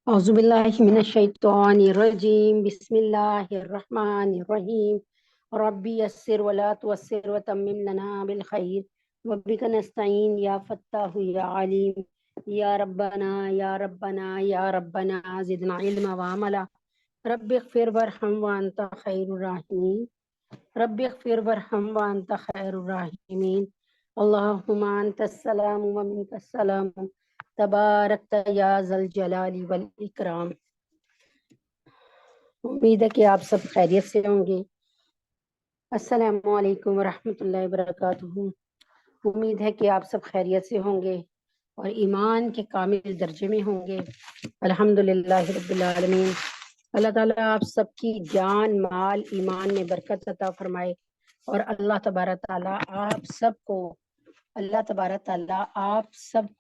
أعوذ بالله من الشيطان الرجيم بسم الله الرحمن الرحيم ربي يسر ولا تعسر وتمم لنا بالخير وبك نستعين يا فتاح يا عليم يا ربنا يا ربنا يا ربنا زدنا علما وعملا رب اغفر وارحم وأنت خير الراحمين رب اغفر وارحم وأنت خير الراحمين اللهم أنت السلام ومنك السلام تبارک یا ذا الجلال والاکرام۔ امید ہے کہ آپ سب خیریت سے ہوں گے۔ السلام علیکم ورحمۃ اللہ وبرکاتہ۔ امید ہے کہ آپ سب خیریت سے ہوں گے اور ایمان کے کامل درجے میں ہوں گے۔ الحمدللہ رب العالمین۔ اللہ تعالیٰ آپ سب کی جان مال ایمان میں برکت عطا فرمائے اور اللہ تبارک تعالیٰ آپ سب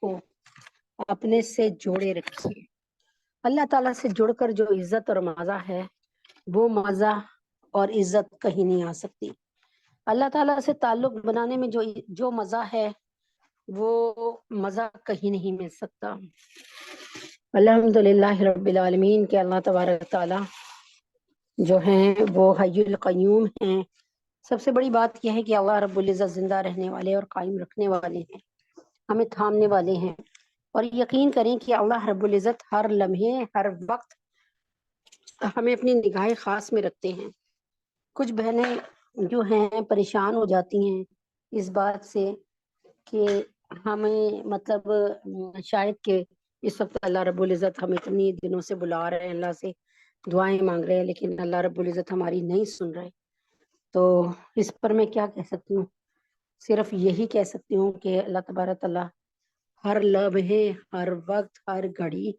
کو اپنے سے جوڑے رکھے۔ اللہ تعالیٰ سے جڑ کر جو عزت اور مزہ ہے وہ مزہ اور عزت کہیں نہیں آ سکتی۔ اللہ تعالیٰ سے تعلق بنانے میں جو مزہ ہے وہ مزہ کہیں نہیں مل سکتا۔ الحمدللہ رب العالمین کہ اللہ تبارک تعالیٰ جو ہیں وہ حی القیوم ہیں۔ سب سے بڑی بات یہ ہے کہ اللہ رب العزت زندہ رہنے والے اور قائم رکھنے والے ہیں، ہمیں تھامنے والے ہیں، اور یقین کریں کہ اللہ رب العزت ہر لمحے ہر وقت ہمیں اپنی نگاہ خاص میں رکھتے ہیں۔ کچھ بہنیں جو ہیں پریشان ہو جاتی ہیں اس بات سے کہ ہمیں شاید کہ اس وقت اللہ رب العزت ہمیں اتنی دنوں سے بلا رہے ہیں، اللہ سے دعائیں مانگ رہے ہیں، لیکن اللہ رب العزت ہماری نہیں سن رہے۔ تو اس پر میں کیا کہہ سکتی ہوں؟ صرف یہی کہہ سکتی ہوں کہ اللہ تبارک تعالیٰ ہر لمحے ہر وقت ہر گھڑی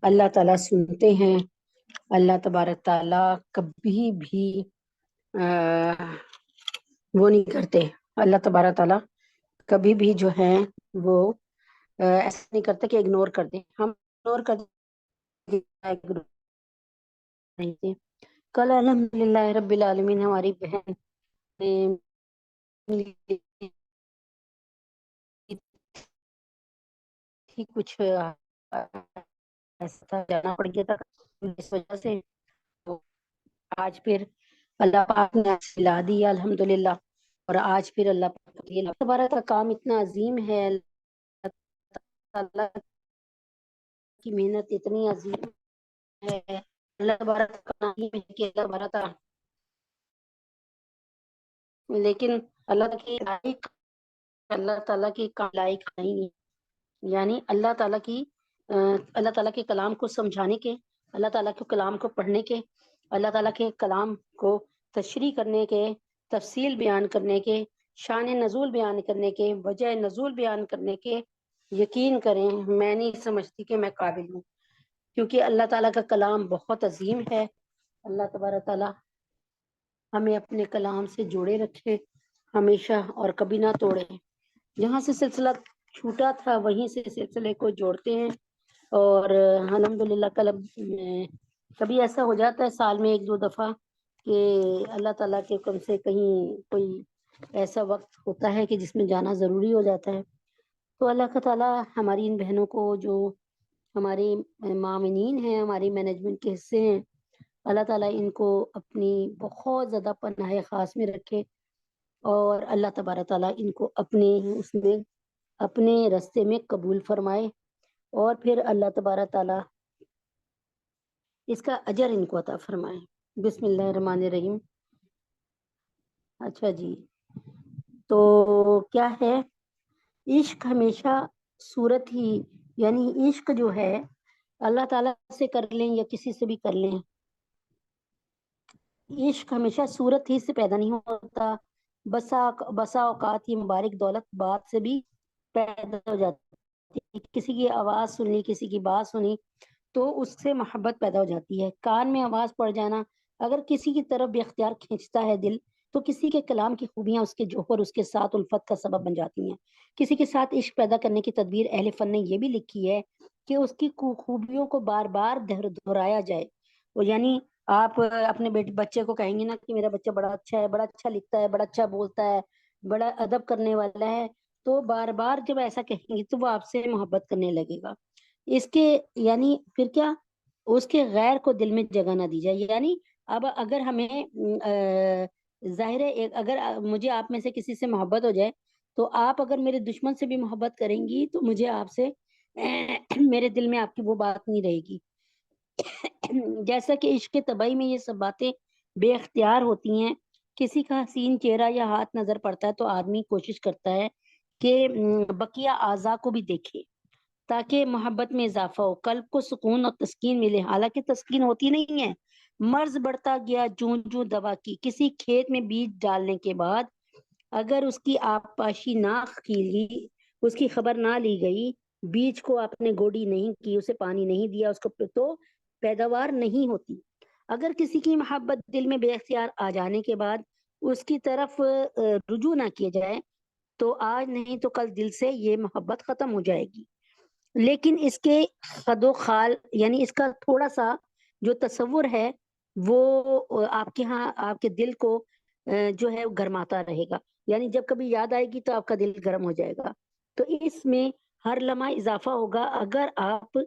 اللہ تعالیٰ سنتے ہیں۔ اللہ تبارک تعالیٰ کبھی بھی وہ نہیں کرتے، اللہ تبارک تعالیٰ کبھی بھی جو ہیں وہ ایسا نہیں کرتے کہ اگنور کر دیں۔ ہم اگنور کر دیں۔ کل الحمدللہ رب العالمین ہماری بہن کچھ ایسا جانا پڑ گیا تھا اس وجہ سے، تو آج پھر اللہ پاک نے سلا دیا الحمدللہ، اور آج پھر اللہ پاک تبارک کا کام اتنا عظیم ہے، اللہ کی محنت اتنی عظیم ہے، اللہ تبارک کا کام ہے کہ لیکن اللہ تعالیٰ کی لائق نہیں، یعنی اللہ تعالیٰ کے کلام کو سمجھانے کے، اللہ تعالیٰ کے کلام کو پڑھنے کے، اللہ تعالیٰ کے کلام کو تشریح کرنے کے، تفصیل بیان کرنے کے، شان نزول بیان کرنے کے، وجہ نزول بیان کرنے کے، یقین کریں میں نہیں سمجھتی کہ میں قابل ہوں، کیونکہ اللہ تعالیٰ کا کلام بہت عظیم ہے۔ اللہ تبارک تعالیٰ ہمیں اپنے کلام سے جوڑے رکھے ہمیشہ اور کبھی نہ توڑے۔ جہاں سے سلسلہ چھوٹا تھا وہیں سے سلسلے کو جوڑتے ہیں، اور الحمدللہ کبھی ایسا ہو جاتا ہے سال میں ایک دو دفعہ کہ اللہ تعالیٰ کے حکم سے کہیں کوئی ایسا وقت ہوتا ہے کہ جس میں جانا ضروری ہو جاتا ہے، تو اللہ تعالیٰ ہماری ان بہنوں کو جو ہماری معاونین ہیں، ہماری مینجمنٹ کے حصے ہیں، اللہ تعالیٰ ان کو اپنی بہت زیادہ پناہ خاص میں رکھے، اور اللہ تبارک تعالیٰ ان کو اپنے راستے میں قبول فرمائے، اور پھر اللہ تبارک تعالیٰ اس کا اجر ان کو عطا فرمائے۔ بسم اللہ الرحمن الرحیم۔ اچھا جی، تو کیا ہے، عشق ہمیشہ صورت ہی، یعنی عشق جو ہے اللہ تعالیٰ سے کر لیں یا کسی سے بھی کر لیں، عشق ہمیشہ صورت ہی سے پیدا نہیں ہوتا، بسا اوقات یہ مبارک دولت بات سے بھی پیدا ہو جاتی ہے۔ کسی کی آواز سنی، کسی کی بات سنی تو اس سے محبت پیدا ہو جاتی ہے۔ کان میں آواز پڑ جانا اگر کسی کی طرف بے اختیار کھینچتا ہے دل، تو کسی کے کلام کی خوبیاں اس کے جوہر اس کے ساتھ الفت کا سبب بن جاتی ہیں۔ کسی کے ساتھ عشق پیدا کرنے کی تدبیر اہل فن نے یہ بھی لکھی ہے کہ اس کی خوبیوں کو بار بار دہرایا جائے، وہ یعنی آپ اپنے بچے کو کہیں گے نا کہ میرا بچہ بڑا اچھا ہے، بڑا اچھا لکھتا ہے، بڑا اچھا بولتا ہے، بڑا ادب کرنے والا ہے، تو بار بار جب ایسا کہیں گے تو وہ آپ سے محبت کرنے لگے گا۔ اس کے یعنی پھر کیا، اس کے غیر کو دل میں جگہ نہ دی جائے. یعنی اب اگر ہمیں ظاہر ہے اگر مجھے آپ میں سے کسی سے محبت ہو جائے تو آپ اگر میرے دشمن سے بھی محبت کریں گی تو مجھے آپ سے میرے دل میں آپ کی وہ بات نہیں رہے گی. جیسا کہ عشق طبعی میں یہ سب باتیں بے اختیار ہوتی ہیں. کسی کا حسین چہرہ یا ہاتھ نظر پڑتا ہے تو آدمی کوشش کرتا ہے کہ بقیہ اعضاء کو بھی دیکھے تاکہ محبت میں اضافہ ہو, قلب کو سکون اور تسکین ملے. حالانکہ تسکین ہوتی نہیں ہے. مرض بڑھتا گیا جوں جوں دوا کی. کسی کھیت میں بیج ڈالنے کے بعد اگر اس کی آبپاشی نہ کھیلی, اس کی خبر نہ لی گئی, بیج کو آپ نے گوڈی نہیں کی, اسے پانی نہیں دیا, اس کو تو پیداوار نہیں ہوتی. اگر کسی کی محبت دل میں بے اختیار آ جانے کے بعد اس کی طرف رجوع نہ کیا جائے تو آج نہیں تو کل دل سے یہ محبت ختم ہو جائے گی. لیکن اس کے خد و خال یعنی اس کا تھوڑا سا جو تصور ہے وہ آپ کے ہاں آپ کے دل کو جو ہے گرماتا رہے گا. یعنی جب کبھی یاد آئے گی تو آپ کا دل گرم ہو جائے گا. تو اس میں ہر لمحہ اضافہ ہوگا اگر آپ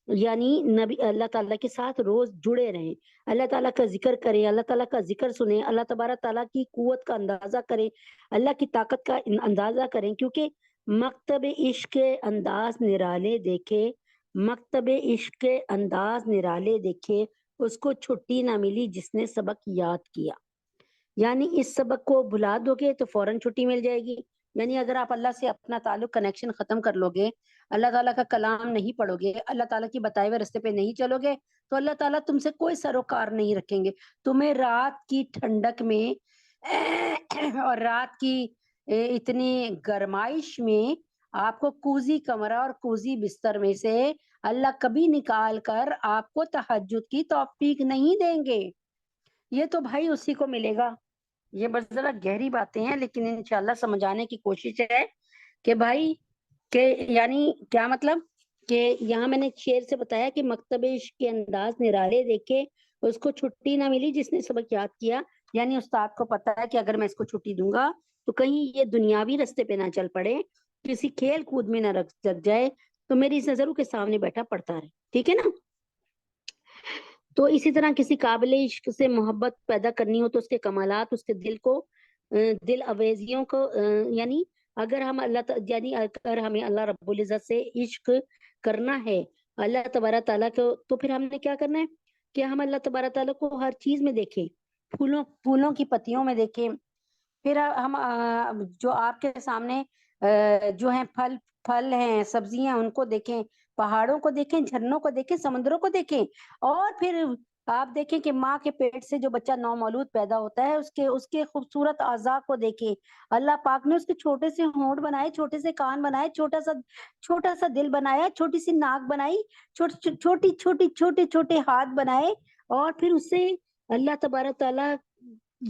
یعنی نبی اللہ تعالیٰ کے ساتھ روز جڑے رہیں, اللہ تعالیٰ کا ذکر کریں, اللہ تعالیٰ کا ذکر سنیں, اللہ تبارک تعالیٰ کی قوت کا اندازہ کریں, اللہ کی طاقت کا اندازہ کریں. کیونکہ مکتب عشق کے انداز نرالے دیکھے, مکتب عشق کے انداز نرالے دیکھے, اس کو چھٹی نہ ملی جس نے سبق یاد کیا. یعنی اس سبق کو بھلا دو گے تو فوراً چھٹی مل جائے گی. یعنی اگر آپ اللہ سے اپنا تعلق کنیکشن ختم کر لو گے, اللہ تعالیٰ کا کلام نہیں پڑھو گے, اللہ تعالیٰ کی بتائے ہوئے رستے پہ نہیں چلو گے تو اللہ تعالیٰ تم سے کوئی سروکار نہیں رکھیں گے. تمہیں رات کی ٹھنڈک میں اور رات کی اتنی گرمائش میں آپ کو کوزی کمرہ اور کوزی بستر میں سے اللہ کبھی نکال کر آپ کو تہجد کی توفیق نہیں دیں گے. یہ تو بھائی اسی کو ملے گا. یہ بس ذرا گہری باتیں ہیں لیکن انشاءاللہ سمجھانے کی کوشش ہے کہ بھائی کہ یعنی کیا مطلب کہ یہاں میں نے شعر سے بتایا کہ مکتب عشق کے انداز نرالے دیکھے, اس کو چھٹی نہ ملی جس نے سبق یاد کیا. یعنی استاد کو پتا ہے کہ اگر میں اس کو چھٹی دوں گا تو کہیں یہ دنیاوی رستے پہ نہ چل پڑے, کسی کھیل کود میں نہ رکھ جائے, تو میری اس نظروں کے سامنے بیٹھا پڑتا رہے. ٹھیک ہے نا. تو اسی طرح کسی قابل عشق سے محبت پیدا کرنی ہو تو اس کے کمالات اس کے دل کو دل اویزیوں کو یعنی اگر ہم یعنی اگر ہمیں اللہ رب العزت سے عشق کرنا ہے اللہ تبارک تعالیٰ کو, تو پھر ہم نے کیا کرنا ہے کہ ہم اللہ تبارک تعالیٰ کو ہر چیز میں دیکھیں, پھولوں کی پتیوں میں دیکھیں, پھر ہم جو آپ کے سامنے جو ہیں پھل ہیں, سبزیاں, ان کو دیکھیں, پہاڑوں کو دیکھیں, جھرنوں کو دیکھیں, سمندروں کو دیکھیں, اور پھر آپ دیکھیں کہ ماں کے پیٹ سے جو بچہ نومولود پیدا ہوتا ہے اس کے خوبصورت اعضاء کو دیکھیں. اللہ پاک نے اس کے چھوٹے سے ہونٹ بنائے, چھوٹے سے کان بنائے, چھوٹا سا دل بنایا, چھوٹی سی ناک بنائی, چھوٹے چھوٹے ہاتھ بنائے, اور پھر اس سے اللہ تبارک تعالیٰ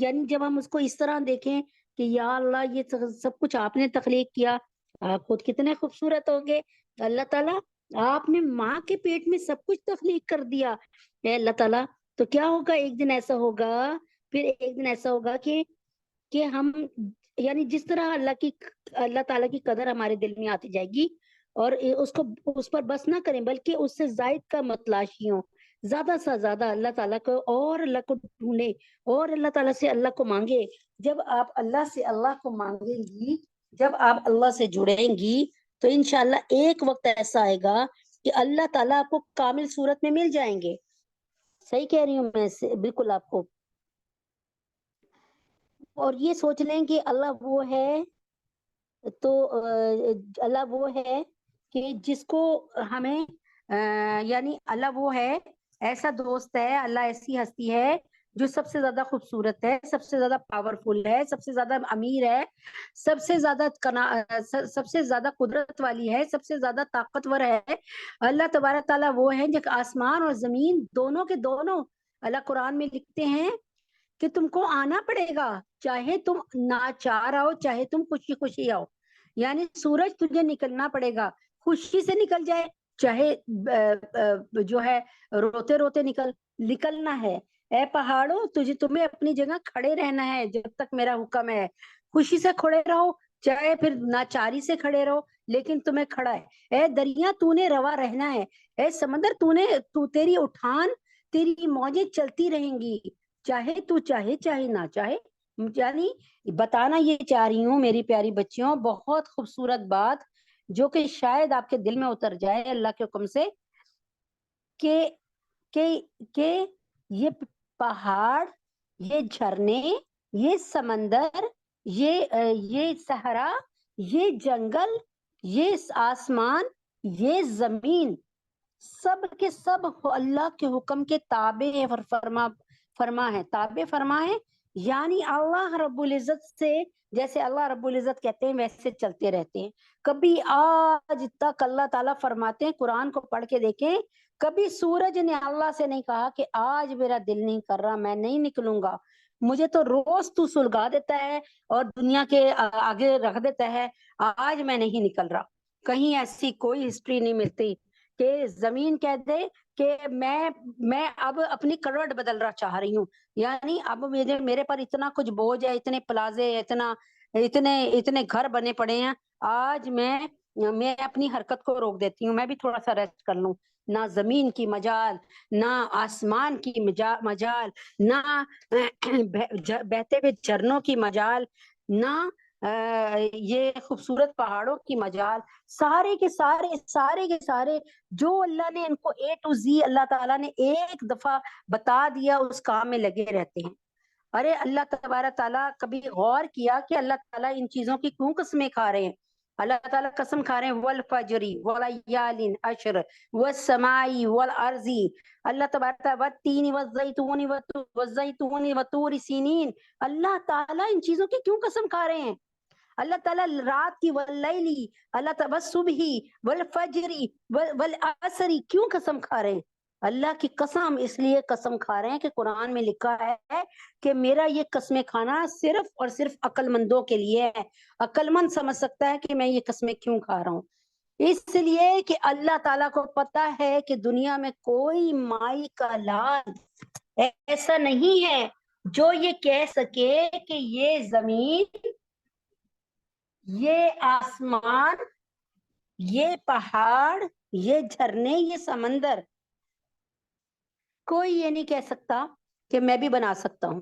یعنی جب ہم اس کو اس طرح دیکھیں کہ یا اللہ یہ سب کچھ آپ نے تخلیق کیا, آپ خود کتنے خوبصورت ہوں گے. اللہ تعالیٰ آپ نے ماں کے پیٹ میں سب کچھ تخلیق کر دیا اے اللہ تعالیٰ. تو کیا ہوگا, ایک دن ایسا ہوگا, پھر ایک دن ایسا ہوگا کہ ہم یعنی جس طرح اللہ تعالیٰ کی قدر ہمارے دل میں آتی جائے گی اور اس پر بس نہ کریں بلکہ اس سے زائد کا متلاشی ہوں, زیادہ سے زیادہ اللہ تعالیٰ کو اور اللہ کو ڈھونڈے اور اللہ تعالیٰ سے اللہ کو مانگے. جب آپ اللہ سے اللہ کو مانگیں گی, جب آپ اللہ سے جڑیں گی تو انشاءاللہ ایک وقت ایسا آئے گا کہ اللہ تعالیٰ آپ کو کامل صورت میں مل جائیں گے. صحیح کہہ رہی ہوں میں بالکل آپ کو. اور یہ سوچ لیں کہ اللہ وہ ہے, تو اللہ وہ ہے کہ جس کو ہمیں یعنی اللہ وہ ہے, ایسا دوست ہے, اللہ ایسی ہستی ہے جو سب سے زیادہ خوبصورت ہے, سب سے زیادہ پاورفل ہے, سب سے زیادہ امیر ہے, سب سے زیادہ قدرت والی ہے, سب سے زیادہ طاقتور ہے. اللہ تبارک تعالیٰ وہ ہے جو آسمان اور زمین دونوں کے دونوں, اللہ قرآن میں لکھتے ہیں کہ تم کو آنا پڑے گا, چاہے تم ناچار آؤ چاہے تم خوشی خوشی آؤ. یعنی سورج تجھے نکلنا پڑے گا, خوشی سے نکل جائے, چاہے جو ہے روتے روتے نکلنا ہے. اے پہاڑوں تمہیں اپنی جگہ کھڑے رہنا ہے جب تک میرا حکم ہے, خوشی سے کھڑے رہو چاہے پھر ناچاری سے کھڑے رہو. لیکن تمہیں کھڑا ہے۔ اے دریا تو نے روا رہنا ہے، اے سمندر تیری اٹھان، تیری موجیں چلتی رہیں گی، چاہے تو چاہے چاہے نہ چاہے۔ یعنی بتانا یہ چاہ رہی ہوں میری پیاری بچیوں، بہت خوبصورت بات جو کہ شاید آپ کے دل میں اتر جائے اللہ کے حکم سے، کہ کہ کہ یہ پہاڑ، یہ جھرنے، یہ سمندر، یہ صحرا، یہ جنگل، یہ آسمان، یہ زمین، سب کے سب اللہ کے حکم کے تابع اور فرما ہے، تابع فرما ہے۔ یعنی اللہ رب العزت سے جیسے اللہ رب العزت کہتے ہیں ویسے چلتے رہتے ہیں۔ کبھی آج تک اللہ تعالیٰ فرماتے ہیں، قرآن کو پڑھ کے دیکھیں، کبھی سورج نے اللہ سے نہیں کہا کہ آج میرا دل نہیں کر رہا، میں نہیں نکلوں گا، مجھے تو روز تو سلگا دیتا ہے اور دنیا کے آگے رکھ دیتا ہے، آج میں نہیں نکل رہا۔ کہیں ایسی کوئی ہسٹری نہیں ملتی کہ زمین کہہ دے کہ میں اب اپنی کروٹ بدلنا چاہ رہی ہوں، یعنی اب میرے پر اتنا کچھ بوجھ ہے، اتنے پلازے، اتنے گھر بنے پڑے ہیں، آج میں اپنی حرکت کو روک دیتی ہوں، میں بھی تھوڑا سا ریسٹ کر لوں۔ نہ زمین کی مجال، نہ آسمان کی مجال، نہ بہتے ہوئے جھرنوں کی مجال، نہ یہ خوبصورت پہاڑوں کی مجال، سارے کے سارے جو اللہ نے ان کو A to Z اللہ تعالیٰ نے ایک دفعہ بتا دیا اس کام میں لگے رہتے ہیں۔ ارے اللہ تبارک تعالیٰ کبھی غور کیا کہ اللہ تعالیٰ ان چیزوں کی کیوں قسمیں کھا رہے ہیں؟ اللہ تعالیٰ قسم کھا رہے ہیں والفجری ولیال عشر والسماء والارض، اللہ تبارک تعالیٰ والتین والزیتون وطور سینین، اللہ تعالیٰ ان چیزوں کی کیوں قسم کھا رہے ہیں؟ اللہ تعالیٰ رات کی واللیلی، اللہ تعالیٰ والصبحی والفجری والعصری کیوں قسم کھا رہے ہیں؟ اللہ کی قسم اس لیے قسم کھا رہے ہیں کہ قرآن میں لکھا ہے کہ میرا یہ قسمیں کھانا صرف اور صرف عقل مندوں کے لیے ہے۔ عقل مند سمجھ سکتا ہے کہ میں یہ قسمیں کیوں کھا رہا ہوں، اس لیے کہ اللہ تعالیٰ کو پتا ہے کہ دنیا میں کوئی مائی کا لال ایسا نہیں ہے جو یہ کہہ سکے کہ یہ زمین، یہ آسمان، یہ پہاڑ، یہ جھرنے، یہ سمندر، کوئی یہ نہیں کہہ سکتا کہ میں بھی بنا سکتا ہوں،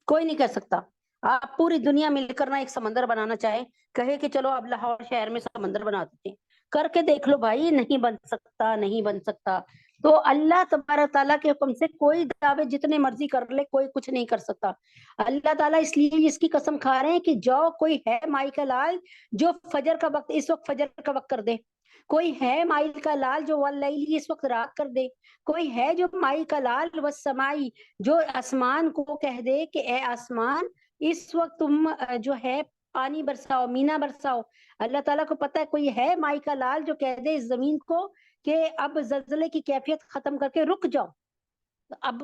کوئی نہیں کہہ سکتا۔ آپ پوری دنیا مل کر نہ ایک سمندر بنانا چاہے، کہے کہ چلو اب لاہور شہر میں سمندر بنا دیتے ہیں، کر کے دیکھ لو بھائی، نہیں بن سکتا، نہیں بن سکتا۔ تو اللہ تبارک تعالیٰ کے حکم سے کوئی دعوے جتنے مرضی کر لے، کوئی کچھ نہیں کر سکتا۔ اللہ تعالیٰ اس لیے اس کی قسم کھا رہے ہیں کہ جو کوئی ہے مائی کا لال جو فجر کا وقت اس وقت فجر کا وقت کر دے، کوئی ہے مائی کا لال جو واللیلی اس وقت رات کر دے، کوئی ہے جو مائی کا لال والسمائی جو آسمان کو کہہ دے کہ اے آسمان اس وقت تم جو ہے پانی برساؤ، مینا برساؤ۔ اللہ تعالیٰ کو پتا ہے کوئی ہے مائی کا لال جو کہہ دے اس زمین کو کہ اب زلزلے کی کیفیت ختم کر کے رک جاؤ، اب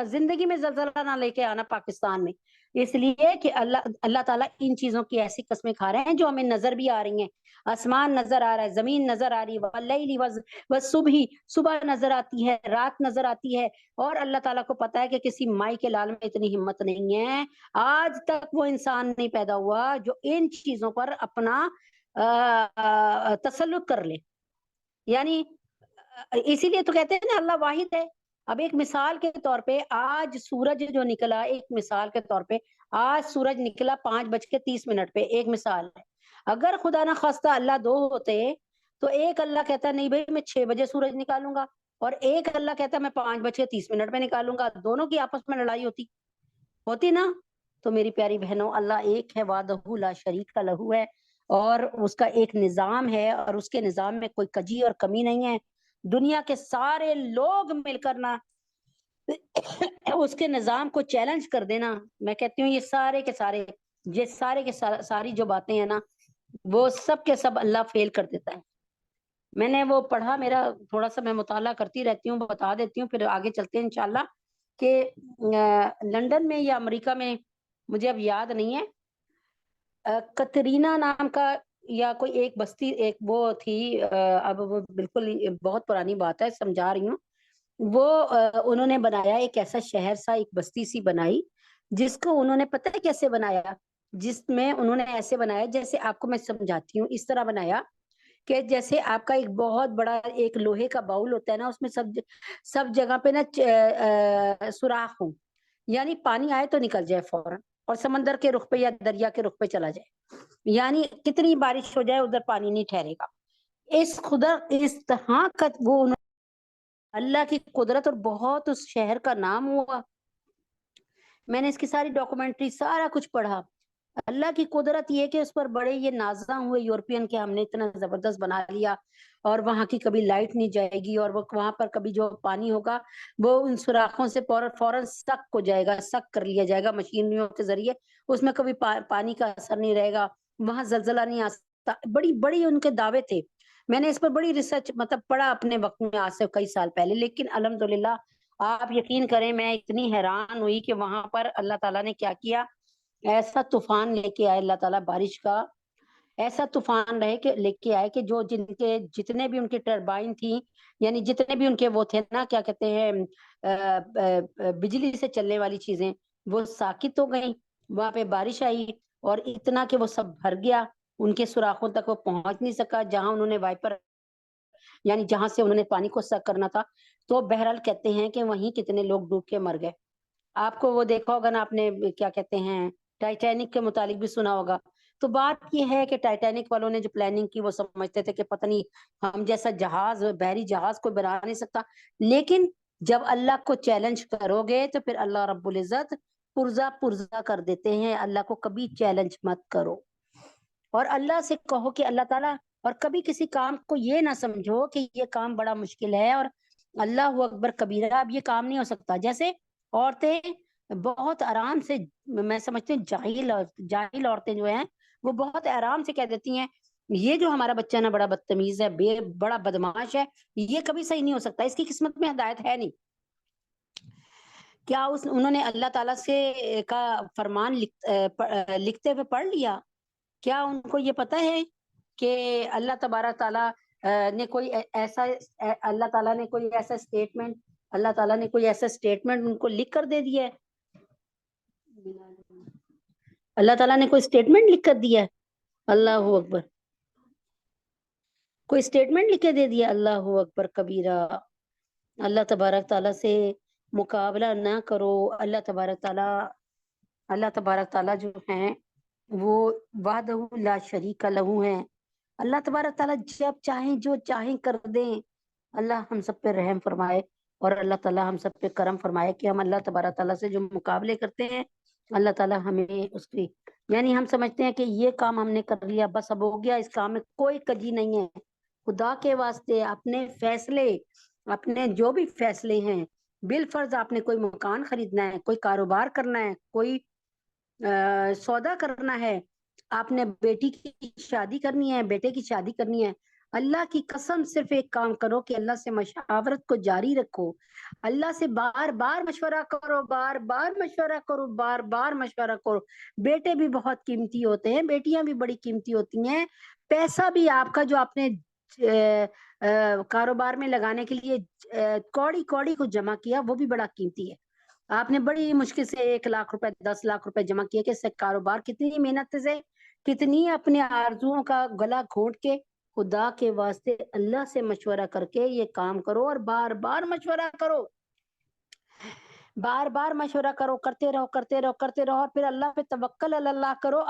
زندگی میں زلزلہ نہ لے کے آنا پاکستان میں، اس لیے کہ اللہ تعالیٰ ان چیزوں کی ایسی قسمیں کھا رہے ہیں جو ہمیں نظر بھی آ رہی ہیں۔ آسمان نظر آ رہا ہے، زمین نظر آ رہی ہے، واللیل والصبح، صبح نظر آتی ہے، رات نظر آتی ہے، اور اللہ تعالیٰ کو پتا ہے کہ کسی مائی کے لال میں اتنی ہمت نہیں ہے، آج تک وہ انسان نہیں پیدا ہوا جو ان چیزوں پر اپنا تسلط کر لے۔ یعنی اسی لیے تو کہتے ہیں نا اللہ واحد ہے۔ اب ایک مثال کے طور پہ آج سورج جو نکلا، ایک مثال کے طور پہ آج سورج نکلا 5:30 پہ، ایک مثال ہے۔ اگر خدا نہ خواستہ اللہ دو ہوتے تو ایک اللہ کہتا ہے نہیں بھائی میں 6 بجے سورج نکالوں گا، اور ایک اللہ کہتا ہے میں 5:30 پہ نکالوں گا، دونوں کی آپس میں لڑائی ہوتی نا۔ تو میری پیاری بہنوں، اللہ ایک ہے، وحدہ لا شریک کا لہو ہے، اور اس کا ایک نظام ہے، اور اس کے نظام میں کوئی کجی اور کمی نہیں ہے۔ دنیا کے سارے لوگ مل کر نہ اس کے نظام کو چیلنج کر دینا، میں کہتی ہوں یہ سارے کے ساری جو باتیں ہیں نا وہ سب کے سب اللہ فیل کر دیتا ہے۔ میں نے وہ پڑھا، میرا تھوڑا سا میں مطالعہ کرتی رہتی ہوں، بتا دیتی ہوں، پھر آگے چلتے ہیں انشاءاللہ، کہ لندن میں یا امریکہ میں مجھے اب یاد نہیں ہے، کترینا نام کا یا کوئی ایک بستی، ایک وہ تھی، اب وہ بالکل بہت پرانی بات ہے، سمجھا رہی ہوں، وہ انہوں نے بنایا ایک ایسا شہر سا، ایک بستی سی بنائی، جس کو انہوں نے پتہ ہے کیسے بنایا، جس میں انہوں نے ایسے بنایا، جیسے آپ کو میں سمجھاتی ہوں، اس طرح بنایا کہ جیسے آپ کا ایک بہت بڑا ایک لوہے کا باؤل ہوتا ہے نا، اس میں سب جگہ پہ نا سوراخ ہو، یعنی پانی آئے تو نکل جائے فوراً، اور سمندر کے رخ پہ یا دریا کے رخ پہ چلا جائے، یعنی کتنی بارش ہو جائے ادھر پانی نہیں ٹھہرے گا۔ اس طرح کا وہ اللہ کی قدرت، اور بہت اس شہر کا نام ہوا۔ میں نے اس کی ساری ڈاکومنٹری سارا کچھ پڑھا۔ اللہ کی قدرت یہ کہ اس پر بڑے یہ نازاں ہوئے یورپین کے، ہم نے اتنا زبردست بنا لیا، اور وہاں کی کبھی لائٹ نہیں جائے گی، اور وہاں پر کبھی جو پانی ہوگا وہ ان سوراخوں سے فوراً سک ہو جائے گا، سک کر لیا جائے گا مشینریوں کے ذریعے، اس میں کبھی پانی کا اثر نہیں رہے گا، وہاں زلزلہ نہیں آ سکتا۔ بڑی بڑی ان کے دعوے تھے۔ میں نے اس پر بڑی ریسرچ مطلب پڑھا اپنے وقت میں، آج سے کئی سال پہلے، لیکن الحمدللہ آپ یقین کریں میں اتنی حیران ہوئی کہ وہاں پر اللہ تعالیٰ نے کیا کیا، ایسا طوفان لے کے آئے اللہ تعالیٰ، بارش کا ایسا طوفان لے کے آئے کہ جو جتنے بھی ان کے ٹربائن تھی، یعنی جتنے بھی ان کے وہ تھے نا، کیا کہتے ہیں، بجلی سے چلنے والی چیزیں، وہ ساکت ہو گئیں، وہاں پہ بارش آئی، اور اتنا کہ وہ سب بھر گیا، ان کے سوراخوں تک وہ پہنچ نہیں سکا، جہاں انہوں نے وائپر یعنی جہاں سے انہوں نے پانی کو سک کرنا تھا، تو بہرحال کہتے ہیں کہ وہیں کتنے لوگ ڈوب کے مر گئے۔ آپ کو وہ دیکھا ہوگا نا، آپ نے کیا کہتے ہیں ٹائٹینک کے متعلق بھی سنا ہوگا۔ تو بات یہ ہے کہ ٹائٹینک والوں نے جو پلاننگ کی، وہ سمجھتے تھے کہ پتہ نہیں ہم جیسا جہاز، بحری جہاز کوئی بنا نہیں سکتا، لیکن جب اللہ کو چیلنج کرو گے تو پھر اللہ رب العزت پرزا کر دیتے ہیں۔ اللہ کو کبھی چیلنج مت کرو، اور اللہ سے کہو کہ اللہ تعالیٰ، اور کبھی کسی کام کو یہ نہ سمجھو کہ یہ کام بڑا مشکل ہے اور اللہ اکبر کبیرہ، اب یہ کام نہیں ہو سکتا۔ جیسے عورتیں بہت آرام سے، میں سمجھتی ہوں جاہل عورتیں جو ہیں وہ بہت آرام سے کہہ دیتی ہیں یہ جو ہمارا بچہ نا بڑا بدتمیز ہے، بڑا بدماش ہے، یہ کبھی صحیح نہیں ہو سکتا، اس کی قسمت میں ہدایت ہے نہیں۔ کیا انہوں نے اللہ تعالیٰ سے کا فرمان لکھتے ہوئے پڑھ لیا؟ کیا ان کو یہ پتا ہے کہ اللہ تبارک تعالیٰ نے کوئی ایسا اللہ تعالیٰ نے کوئی ایسا اسٹیٹمنٹ اللہ تعالیٰ نے کوئی ایسا اسٹیٹمنٹ ان کو لکھ کر دے دیا ہے؟ اللہ تعالیٰ نے کوئی اسٹیٹمنٹ لکھ کر دیا ہے؟ اللہ اکبر، کوئی اسٹیٹمنٹ لکھ کے دے دیا؟ اللہ اکبر کبیرہ۔ اللہ تبارک تعالیٰ سے مقابلہ نہ کرو۔ اللہ تبارک تعالیٰ جو ہیں وہ وحدہ لا شریک لہ ہیں۔ اللہ تبارک تعالیٰ جب چاہیں جو چاہیں کر دیں۔ اللہ ہم سب پہ رحم فرمائے، اور اللہ تعالیٰ ہم سب پہ کرم فرمائے کہ ہم اللہ تبارک تعالیٰ سے جو مقابلے کرتے ہیں، اللہ تعالیٰ ہمیں اس کی، یعنی ہم سمجھتے ہیں کہ یہ کام ہم نے کر لیا بس اب ہو گیا، اس کام میں کوئی کجی نہیں ہے۔ خدا کے واسطے اپنے فیصلے، اپنے جو بھی فیصلے ہیں، بالفرض آپ نے کوئی مکان خریدنا ہے، کوئی کاروبار کرنا ہے، کوئی سودا کرنا ہے، آپ نے بیٹی کی شادی کرنی ہے، بیٹے کی شادی کرنی ہے، اللہ کی قسم صرف ایک کام کرو کہ اللہ سے مشاورت کو جاری رکھو، اللہ سے بار بار مشورہ کرو، بار بار مشورہ کرو، بار بار مشورہ کرو۔ بیٹے بھی بہت قیمتی ہوتے ہیں، بیٹیاں بھی بڑی قیمتی ہوتی ہیں، پیسہ بھی آپ کا جو آپ نے کاروبار میں لگانے کے لیے کوڑی کوڑی کو جمع کیا، وہ بھی بڑا قیمتی ہے۔ آپ نے بڑی مشکل سے 1,00,000 روپے 10,00,000 روپے جمع کیے کہ اس سے کاروبار، کتنی محنت سے، کتنی اپنے آرزوؤں کا گلا گھونٹ کے، خدا کے واسطے اللہ سے مشورہ کر کے یہ کام کرو، اور بار بار مشورہ کرو، بار بار مشورہ کرو، کرتے رہو کرتے رہو کرتے رہو، اور پھر اللہ پہ توکل اللہ کرو۔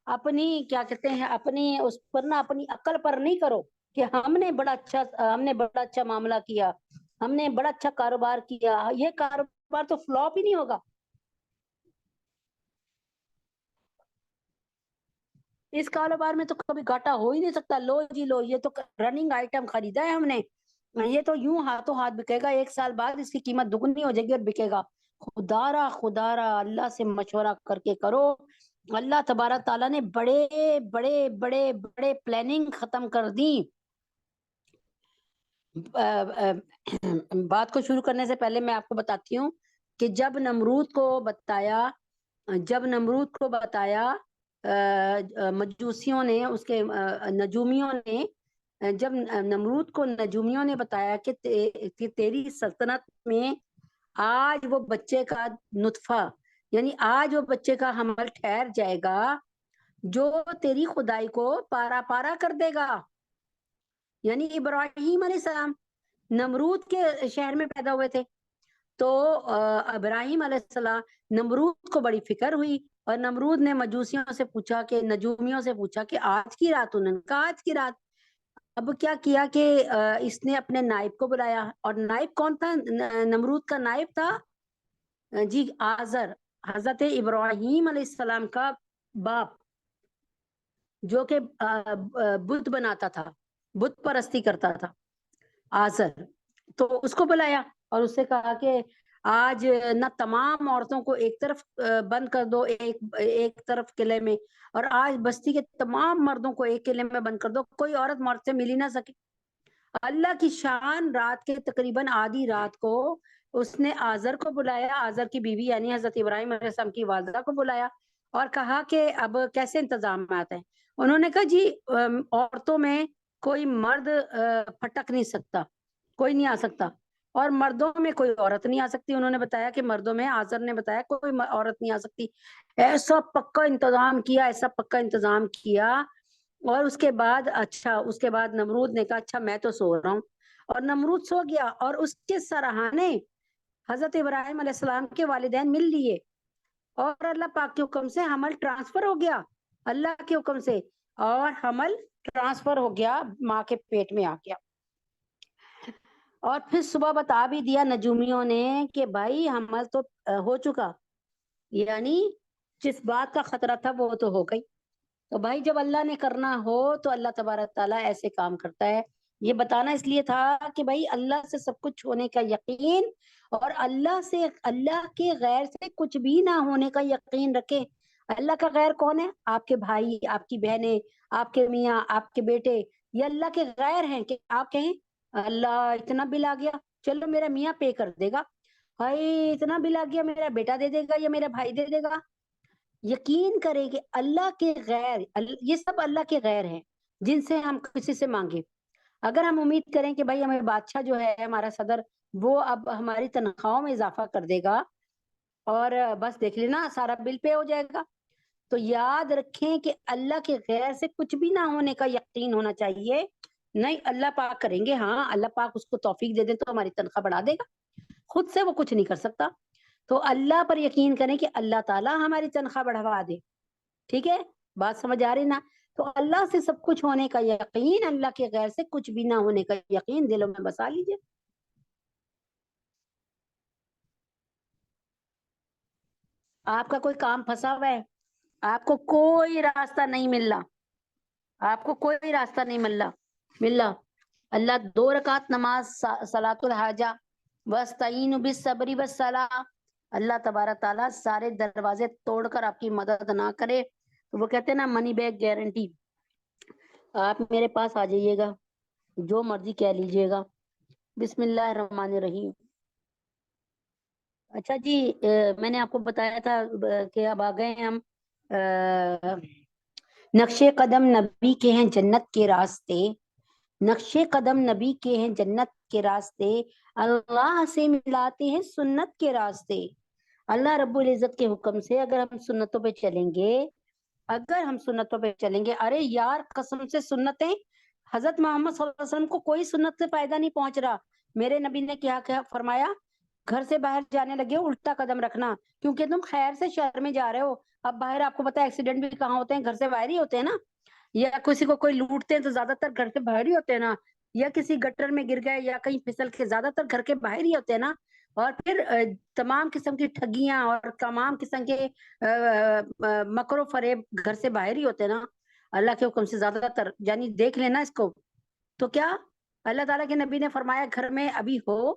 اپنی کیا کہتے ہیں، اپنی اس پر نہ، اپنی عقل پر نہیں کرو کہ ہم نے بڑا اچھا معاملہ کیا، ہم نے بڑا اچھا کاروبار کیا، یہ کاروبار تو فلاپ ہی نہیں ہوگا۔ اس کاروبار میں تو کبھی گھاٹا ہو ہی نہیں سکتا۔ لو جی لو، یہ تو رننگ آئٹم خریدا ہے ہم نے، یہ تو یوں ہاتھوں ہاتھ بکے گا، 1 سال بعد اس کی قیمت دگنی ہو جائے گی اور بکے گا۔ خدا را اللہ سے مشورہ کر کے کرو۔ اللہ تبارک تعالیٰ نے بڑے بڑے بڑے بڑے پلاننگ ختم کر دی۔ بات کو شروع کرنے سے پہلے میں آپ کو بتاتی ہوں کہ جب نمرود کو بتایا مجوسیوں نے، اس کے نجومیوں نے، جب نمرود کو نجومیوں نے بتایا کہ تیری سلطنت میں آج وہ بچے کا نطفہ، یعنی آج وہ بچے کا حمل ٹھہر جائے گا جو تیری خدائی کو پارا پارا کر دے گا، یعنی ابراہیم علیہ السلام نمرود کے شہر میں پیدا ہوئے تھے، تو ابراہیم علیہ السلام نمرود کو بڑی فکر ہوئی، اور نمرود نے مجوسیوں سے پوچھا کہ نجومیوں سے پوچھا کہ آج کی رات، انہوں نے کہا آج کی رات۔ اب کیا کیا کہ اس نے اپنے نائب کو بلایا، اور نائب کون تھا؟ نمرود کا نائب تھا جی آزر، حضرت ابراہیم علیہ السلام کا باپ، جو کہ بت بناتا تھا، بت پرستی کرتا تھا آزر۔ تو اس کو بلایا اور اس سے کہا کہ آج نہ تمام عورتوں کو ایک طرف بند کر دو، ایک طرف قلعے میں، اور آج بستی کے تمام مردوں کو ایک قلعے میں بند کر دو، کوئی عورت مرد سے مل ہی نہ سکے۔ اللہ کی شان، رات کے تقریباً آدھی رات کو اس نے آزر کو بلایا، آزر کی بیوی یعنی حضرت ابراہیم علیہ السلام کی والدہ کو بلایا، اور کہا کہ اب کیسے انتظامات ہیں؟ انہوں نے کہا جی عورتوں میں کوئی مرد پھٹک نہیں سکتا، کوئی نہیں آ سکتا، اور مردوں میں کوئی عورت نہیں آ سکتی۔ انہوں نے بتایا کہ مردوں میں، آزر نے بتایا کوئی عورت نہیں آ سکتی۔ ایسا پکا انتظام کیا، ایسا پکا انتظام کیا، اور اس کے بعد اس کے بعد نمرود نے کہا اچھا میں تو سو رہا ہوں، اور نمرود سو گیا، اور اس کے سرہانے حضرت ابراہیم علیہ السلام کے والدین مل لیے، اور اللہ پاک کے حکم سے حمل ٹرانسفر ہو گیا، اللہ کے حکم سے، اور حمل ٹرانسفر ہو گیا، ماں کے پیٹ میں آ گیا۔ اور پھر صبح بتا بھی دیا نجومیوں نے کہ بھائی حمل تو ہو چکا، یعنی جس بات کا خطرہ تھا وہ تو ہو گئی۔ تو بھائی جب اللہ نے کرنا ہو تو اللہ تبارک تعالیٰ ایسے کام کرتا ہے۔ یہ بتانا اس لیے تھا کہ بھائی اللہ سے سب کچھ ہونے کا یقین، اور اللہ کے غیر سے کچھ بھی نہ ہونے کا یقین رکھے۔ اللہ کا غیر کون ہے؟ آپ کے بھائی، آپ کی بہنیں، آپ کے میاں، آپ کے بیٹے، یہ اللہ کے غیر ہیں کہ آپ کہیں اللہ اتنا بل آ گیا، چلو میرا میاں پے کر دے گا، بھائی اتنا بل آ گیا میرا بیٹا دے دے گا یا میرا بھائی دے دے گا۔ یقین کریں کہ اللہ کے غیر، یہ سب اللہ کے غیر ہیں جن سے ہم کسی سے مانگے۔ اگر ہم امید کریں کہ بھائی ہمیں بادشاہ جو ہے ہمارا صدر، وہ اب ہماری تنخواہوں میں اضافہ کر دے گا اور بس دیکھ لینا سارا بل پے ہو جائے گا، تو یاد رکھیں کہ اللہ کے غیر سے کچھ بھی نہ ہونے کا یقین ہونا چاہیے۔ نہیں، اللہ پاک کریں گے، ہاں اللہ پاک اس کو توفیق دے دے تو ہماری تنخواہ بڑھا دے گا، خود سے وہ کچھ نہیں کر سکتا۔ تو اللہ پر یقین کریں کہ اللہ تعالیٰ ہماری تنخواہ بڑھوا دے۔ ٹھیک ہے، بات سمجھ آ رہی نا؟ تو اللہ سے سب کچھ ہونے کا یقین، اللہ کے غیر سے کچھ بھی نہ ہونے کا یقین دلوں میں بسا لیجئے۔ آپ کا کوئی کام پھنسا ہوا ہے، آپ کو کوئی راستہ نہیں مل رہا، آپ کو کوئی راستہ نہیں مل رہا، اللہ 2 رکعت نماز صلاۃ الحاجہ واستعینوا بالصبر والصلاۃ، اللہ تبارک تعالیٰ سارے دروازے توڑ کر آپ کی مدد نہ کرے تو وہ کہتے ہیں نا منی بیک گارنٹی، آپ میرے پاس آ جائیے گا، جو مرضی کہہ لیجئے گا۔ بسم اللہ الرحمن الرحیم۔ اچھا جی، میں نے آپ کو بتایا تھا کہ اب آ گئے ہیں ہم نقش قدم نبی کے ہیں جنت کے راستے، نقش قدم نبی کے ہیں جنت کے راستے، اللہ سے ملاتے ہیں سنت کے راستے۔ اللہ رب العزت کے حکم سے اگر ہم سنتوں پہ چلیں گے، ارے یار قسم سے سنتیں، حضرت محمد صلی اللہ علیہ وسلم کو کوئی سنت سے فائدہ نہیں پہنچ رہا۔ میرے نبی نے کیا فرمایا؟ گھر سے باہر جانے لگے ہو الٹا قدم رکھنا، کیونکہ تم خیر سے شر میں جا رہے ہو۔ اب باہر آپ کو پتا ہے ایکسیڈنٹ بھی کہاں ہوتے ہیں؟ گھر سے باہر ہی ہوتے ہیں نا، یا کسی کو کوئی لوٹتے ہیں تو زیادہ تر گھر سے باہر ہی ہوتے ہیں نا، یا کسی گٹر میں گر گئے یا کہیں پھسل کے، زیادہ تر گھر کے باہر ہی ہوتے ہیں نا۔ اور پھر تمام قسم کی ٹھگیاں اور تمام قسم کے مکر و فریب گھر سے باہر ہی ہوتے ہیں نا، اللہ کے حکم سے زیادہ تر، یعنی دیکھ لینا اس کو۔ تو کیا اللہ تعالیٰ کے نبی نے فرمایا گھر میں ابھی ہو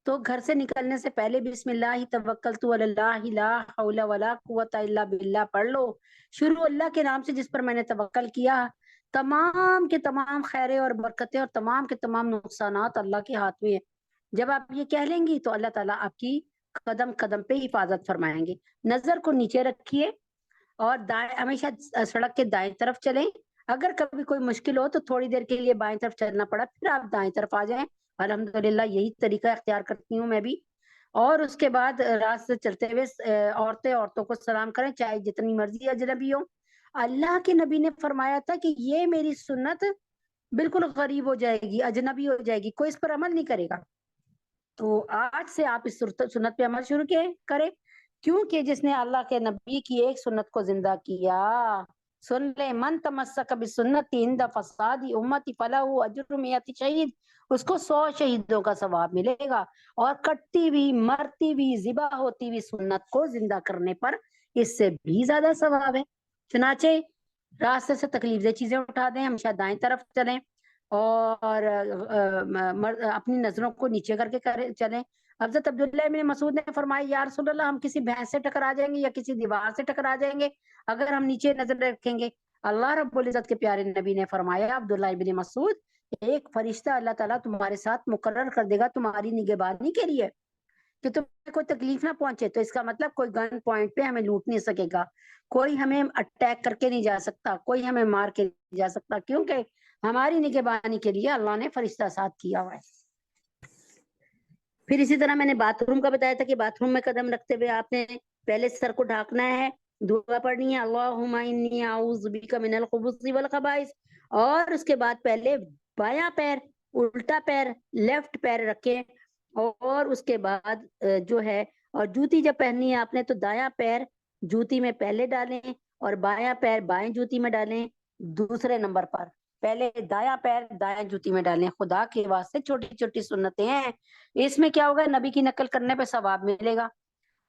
تو گھر سے نکلنے سے پہلے بسم اللہ توکلت علی اللہ لا حول ولا قوت الا باللہ پڑھ لو، شروع اللہ کے نام سے جس پر میں نے توکل کیا۔ تمام کے تمام خیریں اور برکتیں اور تمام کے تمام نقصانات اللہ کے ہاتھ میں ہیں۔ جب آپ یہ کہہ لیں گی تو اللہ تعالیٰ آپ کی قدم قدم پہ حفاظت فرمائیں گے۔ نظر کو نیچے رکھیے اور ہمیشہ سڑک کے دائیں طرف چلیں۔ اگر کبھی کوئی مشکل ہو تو تھوڑی دیر کے لیے بائیں طرف چلنا پڑا پھر آپ دائیں طرف آ جائیں، الحمدللہ یہی طریقہ اختیار کرتی ہوں میں بھی۔ اور اس کے بعد راستے چلتے ہوئے عورتوں کو سلام کریں، چاہے جتنی مرضی اجنبی ہو۔ اللہ کے نبی نے فرمایا تھا کہ یہ میری سنت بالکل غریب ہو جائے گی، اجنبی ہو جائے گی، کوئی اس پر عمل نہیں کرے گا۔ تو آج سے آپ اس سنت پہ عمل شروع کریں، کیونکہ جس نے اللہ کے نبی کی ایک سنت کو زندہ کیا، سن لے، من تمسک بسنتی عند فساد امتی فلہ اجر مئات شہید، اس کو 100 شہیدوں کا ثواب ملے گا، اور کٹتی ہوئی، مرتی ہوئی، ذبح ہوتی ہوئی سنت کو زندہ کرنے پر اس سے بھی زیادہ ثواب ہے۔ چنانچہ راستے سے تکلیف دہ چیزیں اٹھا دیں، ہمیشہ دائیں طرف چلیں، اور اپنی نظروں کو نیچے کر کے چلیں۔ حضرت عبداللہ بن مسعود نے فرمایا، یا رسول اللہ، ہم کسی بھینس سے ٹکرا جائیں گے یا کسی دیوار سے ٹکرا جائیں گے اگر ہم نیچے نظر رکھیں گے؟ اللہ رب العزت کے پیارے نبی نے فرمایا، عبداللہ بن مسعود، ایک فرشتہ اللہ تعالیٰ تمہارے ساتھ مقرر کر دے گا تمہاری نگہبانی کے لیے، کہ تمہیں کوئی تکلیف نہ پہنچے۔ تو اس کا مطلب کوئی گن پوائنٹ پہ ہمیں لوٹ نہیں سکے گا، کوئی ہمیں اٹیک کر کے نہیں جا سکتا، کوئی ہمیں مار کے نہیں جا سکتا، کیونکہ ہماری نگہبانی کے لیے اللہ نے فرشتہ ساتھ کیا ہوا ہے۔ پھر اسی طرح میں نے باتھ روم کا بتایا تھا کہ باتھ روم میں قدم رکھتے ہوئے آپ نے پہلے سر کو ڈھانکنا ہے، دعا پڑھنی ہے، اللہم انی اعوذ بک من الخبث والخبائث، اور اس کے بعد پہلے بایاں پیر، الٹا پیر، لیفٹ پیر رکھیں، اور اس کے بعد جو ہے، اور جوتی جب پہننی ہے آپ نے تو دایاں پیر جوتی میں پہلے ڈالیں اور بایاں پیر بائیں جوتی میں ڈالیں دوسرے نمبر پر، پہلے دایاں پیر دایاں جوتی میں ڈالیں۔ خدا کے واسطے چھوٹی چھوٹی سنتیں ہیں، اس میں کیا ہوگا، نبی کی نقل کرنے پہ ثواب ملے گا،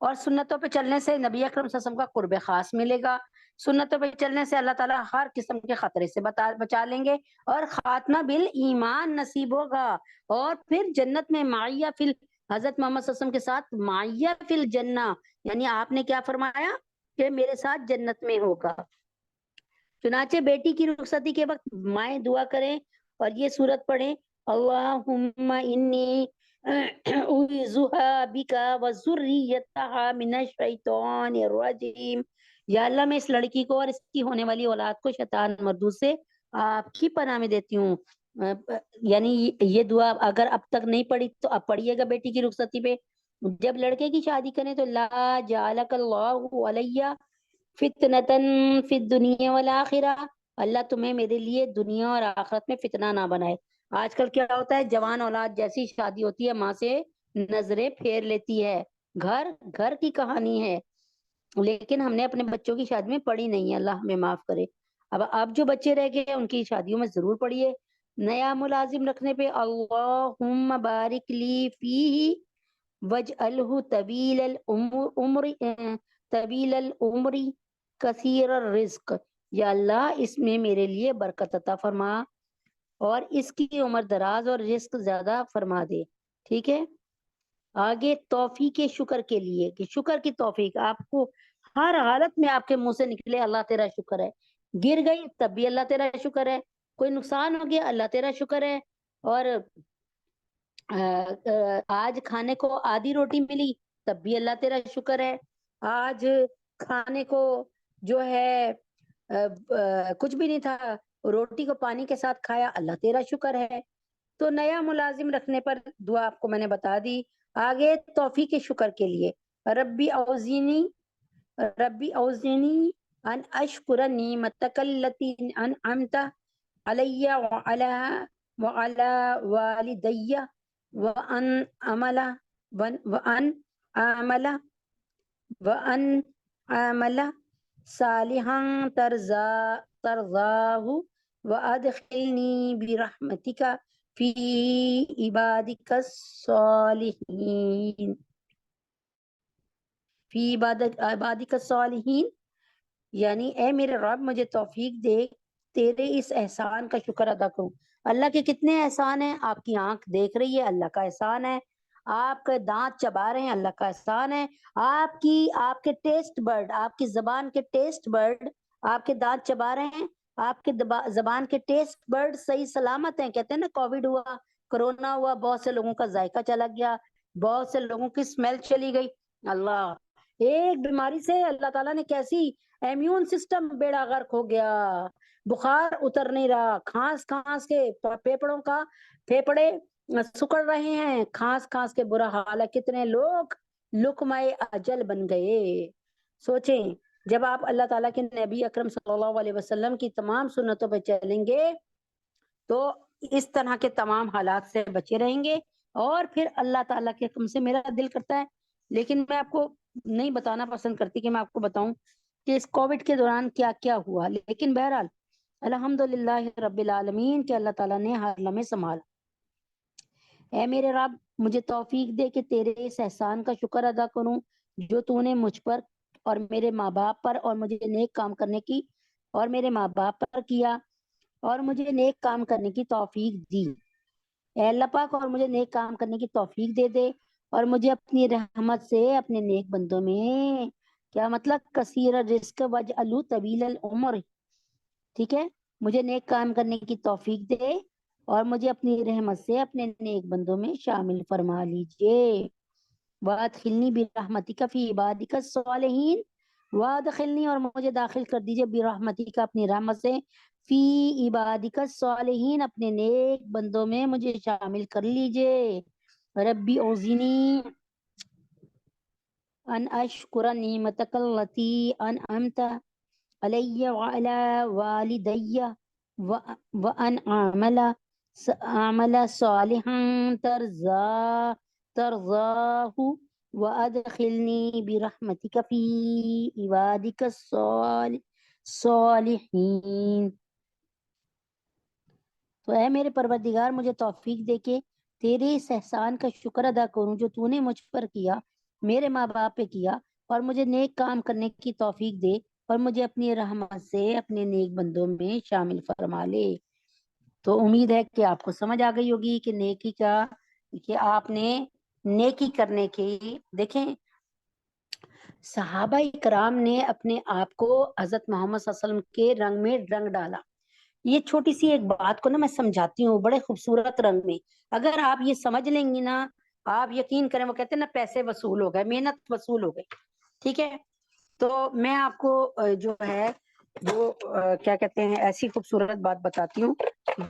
اور سنتوں پہ چلنے سے نبی اکرم صلی اللہ علیہ وسلم کا قرب خاص ملے گا، سنتوں پہ چلنے سے اللہ تعالیٰ ہر قسم کے خطرے سے بچا لیں گے، اور خاتمہ بالایمان نصیب ہوگا، اور پھر جنت میں معیہ فی حضرت محمد صلی اللہ علیہ وسلم کے ساتھ معیہ فی الجنہ، یعنی آپ نے کیا فرمایا کہ میرے ساتھ جنت میں ہوگا۔ چنانچہ بیٹی کی رخصتی کے وقت مائیں دعا کریں اور یہ سورت پڑھیں، اللہم انی اعوذها بک وذریتها من الشیطان الرجیم، یا اللہ میں اس لڑکی کو اور اس کی ہونے والی اولاد کو شیطان مردود سے آپ کی پناہ میں دیتی ہوں۔ یعنی یہ دعا اگر اب تک نہیں پڑھی تو اب پڑھیے گا بیٹی کی رخصتی پہ۔ جب لڑکے کی شادی کریں تو لا جعلک اللہ علیہ فتنتن فی الدنیا والآخرہ، اللہ تمہیں میرے لیے دنیا اور آخرت میں فتنہ نہ بنائے۔ آج کل کیا ہوتا ہے، جوان اولاد جیسی شادی ہوتی ہے ماں سے نظریں پھیر لیتی ہے، گھر کی کہانی ہے، لیکن ہم نے اپنے بچوں کی شادی میں پڑھی نہیں ہے، اللہ ہمیں معاف کرے۔ اب جو بچے رہ گئے ان کی شادیوں میں ضرور پڑھیے۔ نیا ملازم رکھنے پہ اللہم بارک لی فیہ وجعلہ طویل العمر کثیر الرزق، یا اللہ اس میں میرے لیے برکت عطا فرما اور اس کی عمر دراز اور رزق زیادہ فرما دے۔ ٹھیک ہے، آگے توفیق شکر کے لیے، کہ شکر کی توفیق آپ کو ہر حالت میں آپ کے منہ سے نکلے، اللہ تیرا شکر ہے، گر گئی تب بھی اللہ تیرا شکر ہے، کوئی نقصان ہو گیا اللہ تیرا شکر ہے، اور آج کھانے کو آدھی روٹی ملی تب بھی اللہ تیرا شکر ہے، آج کھانے کو جو ہے کچھ بھی نہیں تھا، روٹی کو پانی کے ساتھ کھایا، اللہ تیرا شکر ہے۔ تو نیا ملازم رکھنے پر دعا آپ کو میں نے بتا دی۔ آگے توفیق شکر کے لیے، ربی اوزینی ان اشکر نعمتک التی انعمت علی وعلی والدی وان اعمل صالحا ترضاہ وادخلنی برحمتک فی عبادک الصالحین عبادک الصالحین، یعنی اے میرے رب مجھے توفیق دے تیرے اس احسان کا شکر ادا کروں۔ اللہ کے کتنے احسان ہیں، آپ کی آنکھ دیکھ رہی ہے اللہ کا احسان ہے، آپ کے دانت چبا رہے ہیں اللہ کا احسان ہے، آپ کے ٹیسٹ برڈ، آپ کی زبان کے ٹیسٹ برڈ آپ کے دانت چبا رہے ہیں، آپ کے زبان کے ٹیسٹ برڈ صحیح سلامت ہیں۔ کہتے ہیں نا کووڈ ہوا، کرونا ہوا، بہت سے لوگوں کا ذائقہ چلا گیا، بہت سے لوگوں کی اسمیل چلی گئی، اللہ ایک بیماری سے اللہ تعالیٰ نے کیسی امیون سسٹم بیڑا غرق ہو گیا، بخار اتر نہیں رہا، کھانس کے پھیپڑے سکڑ رہے ہیں، کھانس کے برا حال ہے، کتنے لوگ لقمہ اجل بن گئے۔ سوچیں جب آپ اللہ تعالیٰ کے نبی اکرم صلی اللہ علیہ وسلم کی تمام سنتوں پہ چلیں گے تو اس طرح کے تمام حالات سے بچے رہیں گے، اور پھر اللہ تعالیٰ کے حکم سے میرا دل کرتا ہے، لیکن میں آپ کو نہیں بتانا پسند کرتی کہ میں آپ کو بتاؤں کہ اس کووڈ کے دوران کیا کیا ہوا، لیکن بہرحال الحمدللہ رب العالمین کہ اللہ تعالیٰ نے ہر لمحے سنبھالا۔ اے میرے رب، مجھے توفیق دے کہ تیرے اس احسان کا شکر ادا کروں جو تو نے مجھ پر اور میرے ماں باپ پر اور مجھے نیک کام کرنے کی اور میرے ماں باپ پر کیا، اور مجھے نیک کام کرنے کی توفیق دی۔ اے اللہ پاک، اور مجھے نیک کام کرنے کی توفیق دے دے، اور مجھے اپنی رحمت سے اپنے نیک بندوں میں، کیا مطلب، کثیر الرزق واجعلہ طویل العمر، ٹھیک ہے، مجھے نیک کام کرنے کی توفیق دے اور مجھے اپنی رحمت سے اپنے نیک بندوں میں شامل فرما لیجئے۔ وادخلنی برحمتک فی عبادک الصالحین، وادخلنی، اور مجھے داخل کر دیجئے، برحمتک، اپنی رحمت سے، فی عبادک الصالحین، اپنے نیک بندوں میں مجھے شامل کر لیجئے۔ ربی اوزینی ان اشکر نعمتک التی انعمت علی وعلی والدی وان اعمل صالحا ترضاہ وادخلنی برحمتک فی عبادک الصالحین۔ تو اے میرے پروردگار، مجھے توفیق دے کے تیرے اس احسان کا شکر ادا کروں جو تو نے مجھ پر کیا، میرے ماں باپ پہ کیا، اور مجھے نیک کام کرنے کی توفیق دے، اور مجھے اپنی رحمت سے اپنے نیک بندوں میں شامل فرما لے۔ تو امید ہے کہ آپ کو سمجھ آ گئی ہوگی کہ نیکی کا، کہ آپ نے نیکی کرنے کی، دیکھیں صحابہ کرام نے اپنے آپ کو حضرت محمد صلی اللہ علیہ وسلم کے رنگ میں رنگ ڈالا۔ یہ چھوٹی سی ایک بات کو نا میں سمجھاتی ہوں بڑے خوبصورت رنگ میں، اگر آپ یہ سمجھ لیں گی نا، آپ یقین کریں، وہ کہتے ہیں نا پیسے وصول ہو گئے، محنت وصول ہو گئی، ٹھیک ہے۔ تو میں آپ کو جو ہے وہ کیا کہتے ہیں، ایسی خوبصورت بات بتاتی ہوں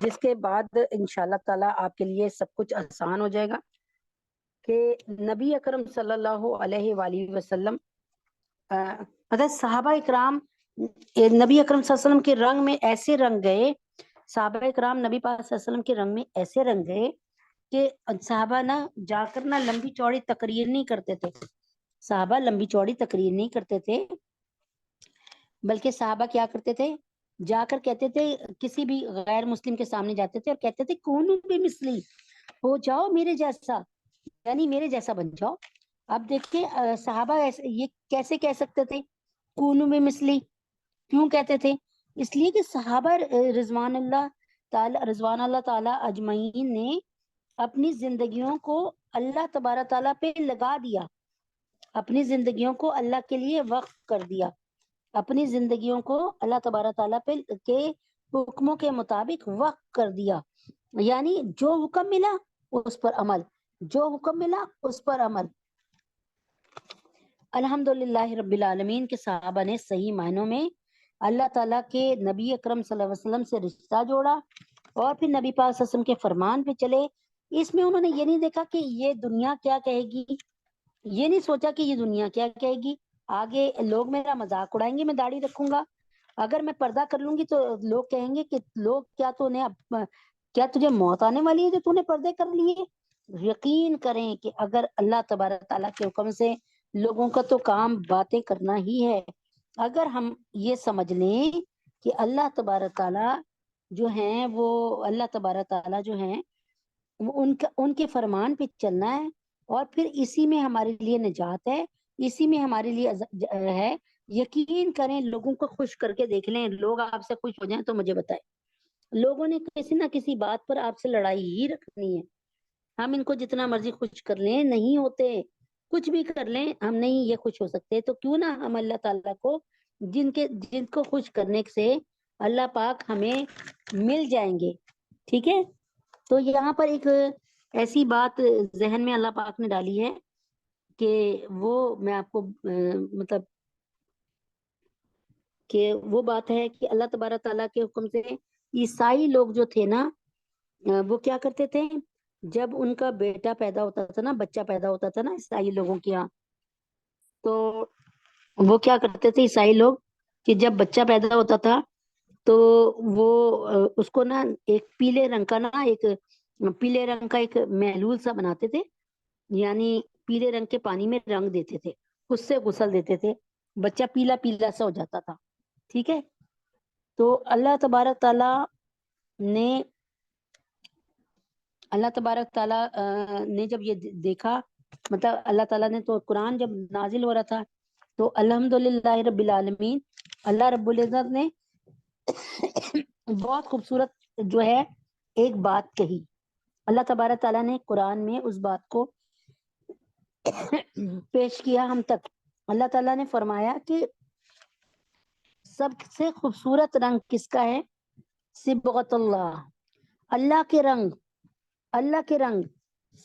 جس کے بعد انشاءاللہ تعالیٰ آپ کے لیے سب کچھ آسان ہو جائے گا، کہ نبی اکرم صلی اللہ علیہ وآلہ وسلم، مطلب صحابہ اکرام نبی اکرم صلی اللہ علیہ وسلم کے رنگ میں ایسے رنگ گئے، صحابہ اکرام نبی پاک صلی اللہ علیہ وسلم کے رنگ میں ایسے رنگ گئے کہ صحابہ نا جا کر نا لمبی چوڑی تقریر نہیں کرتے تھے، صحابہ لمبی چوڑی تقریر نہیں کرتے تھے، بلکہ صحابہ کیا کرتے تھے، جا کر کہتے تھے، کسی بھی غیر مسلم کے سامنے جاتے تھے اور کہتے تھے کون بھی مثلی، ہو جاؤ میرے جیسا، یعنی میرے جیسا بن جاؤ۔ اب دیکھیں صحابہ یہ کیسے کہہ سکتے تھے کونو میں مثلی، کیوں کہتے تھے؟ اس لیے کہ صحابہ رضوان اللہ تعالی اجمعین نے اپنی زندگیوں کو اللہ تبارک تعالیٰ پہ لگا دیا، اپنی زندگیوں کو اللہ کے لیے وقف کر دیا، اپنی زندگیوں کو اللہ تبارک تعالیٰ پہ کے حکموں کے مطابق وقف کر دیا، یعنی جو حکم ملا اس پر عمل، جو حکم ملا اس پر عمل۔ الحمدللہ رب العالمین کے صحابہ نے صحیح معنوں میں اللہ تعالیٰ کے نبی اکرم صلی اللہ علیہ وسلم سے رشتہ جوڑا، اور پھر نبی پاک صلی اللہ علیہ وسلم کے فرمان پہ چلے۔ اس میں انہوں نے یہ نہیں دیکھا کہ یہ دنیا کیا کہے گی، یہ نہیں سوچا کہ یہ دنیا کیا کہے گی، آگے لوگ میرا مذاق اڑائیں گے، میں داڑھی رکھوں گا، اگر میں پردہ کر لوں گی تو لوگ کہیں گے کہ لوگ کیا تجھے موت آنے والی ہے جو تو نے پردے کر لیے۔ یقین کریں کہ اگر اللہ تبارک تعالیٰ کے حکم سے لوگوں کا تو کام باتیں کرنا ہی ہے، اگر ہم یہ سمجھ لیں کہ اللہ تبارک تعالیٰ جو ہیں، وہ اللہ تبارک تعالیٰ جو ہیں ان کے فرمان پہ چلنا ہے، اور پھر اسی میں ہمارے لیے نجات ہے، اسی میں ہمارے لیے ہے، یقین کریں لوگوں کو خوش کر کے دیکھ لیں، لوگ آپ سے خوش ہو جائیں تو مجھے بتائیں۔ لوگوں نے کسی نہ کسی بات پر آپ سے لڑائی ہی رکھنی ہے، ہم ان کو جتنا مرضی خوش کر لیں نہیں ہوتے، کچھ بھی کر لیں ہم نہیں یہ خوش ہو سکتے، تو کیوں نہ ہم اللہ تعالیٰ کو جن کو خوش کرنے سے اللہ پاک ہمیں مل جائیں گے، ٹھیک ہے۔ تو یہاں پر ایک ایسی بات ذہن میں اللہ پاک نے ڈالی ہے کہ وہ میں آپ کو مطلب کہ وہ بات ہے کہ اللہ تبارک تعالیٰ کے حکم سے عیسائی لوگ جو تھے نا، وہ کیا کرتے تھے، جب ان کا بیٹا پیدا ہوتا تھا نا، بچہ پیدا ہوتا تھا نا عیسائی لوگوں کے یہاں، تو وہ کیا کرتے تھے عیسائی لوگ کہ جب بچہ پیدا ہوتا تھا تو وہ اس کو نا ایک پیلے رنگ کا ایک محلول سا بناتے تھے، یعنی پیلے رنگ کے پانی میں رنگ دیتے تھے، اس سے غسل دیتے تھے، بچہ پیلا پیلا سا ہو جاتا تھا. ٹھیک ہے. تو اللہ تبارک تعالیٰ نے جب یہ دیکھا، مطلب اللہ تعالیٰ نے تو قرآن جب نازل ہو رہا تھا تو الحمدللہ رب العالمین، اللہ رب العزت نے بہت خوبصورت جو ہے ایک بات کہی. اللہ تبارک تعالیٰ نے قرآن میں اس بات کو پیش کیا ہم تک. اللہ تعالیٰ نے فرمایا کہ سب سے خوبصورت رنگ کس کا ہے؟ صبغت اللہ، اللہ کے رنگ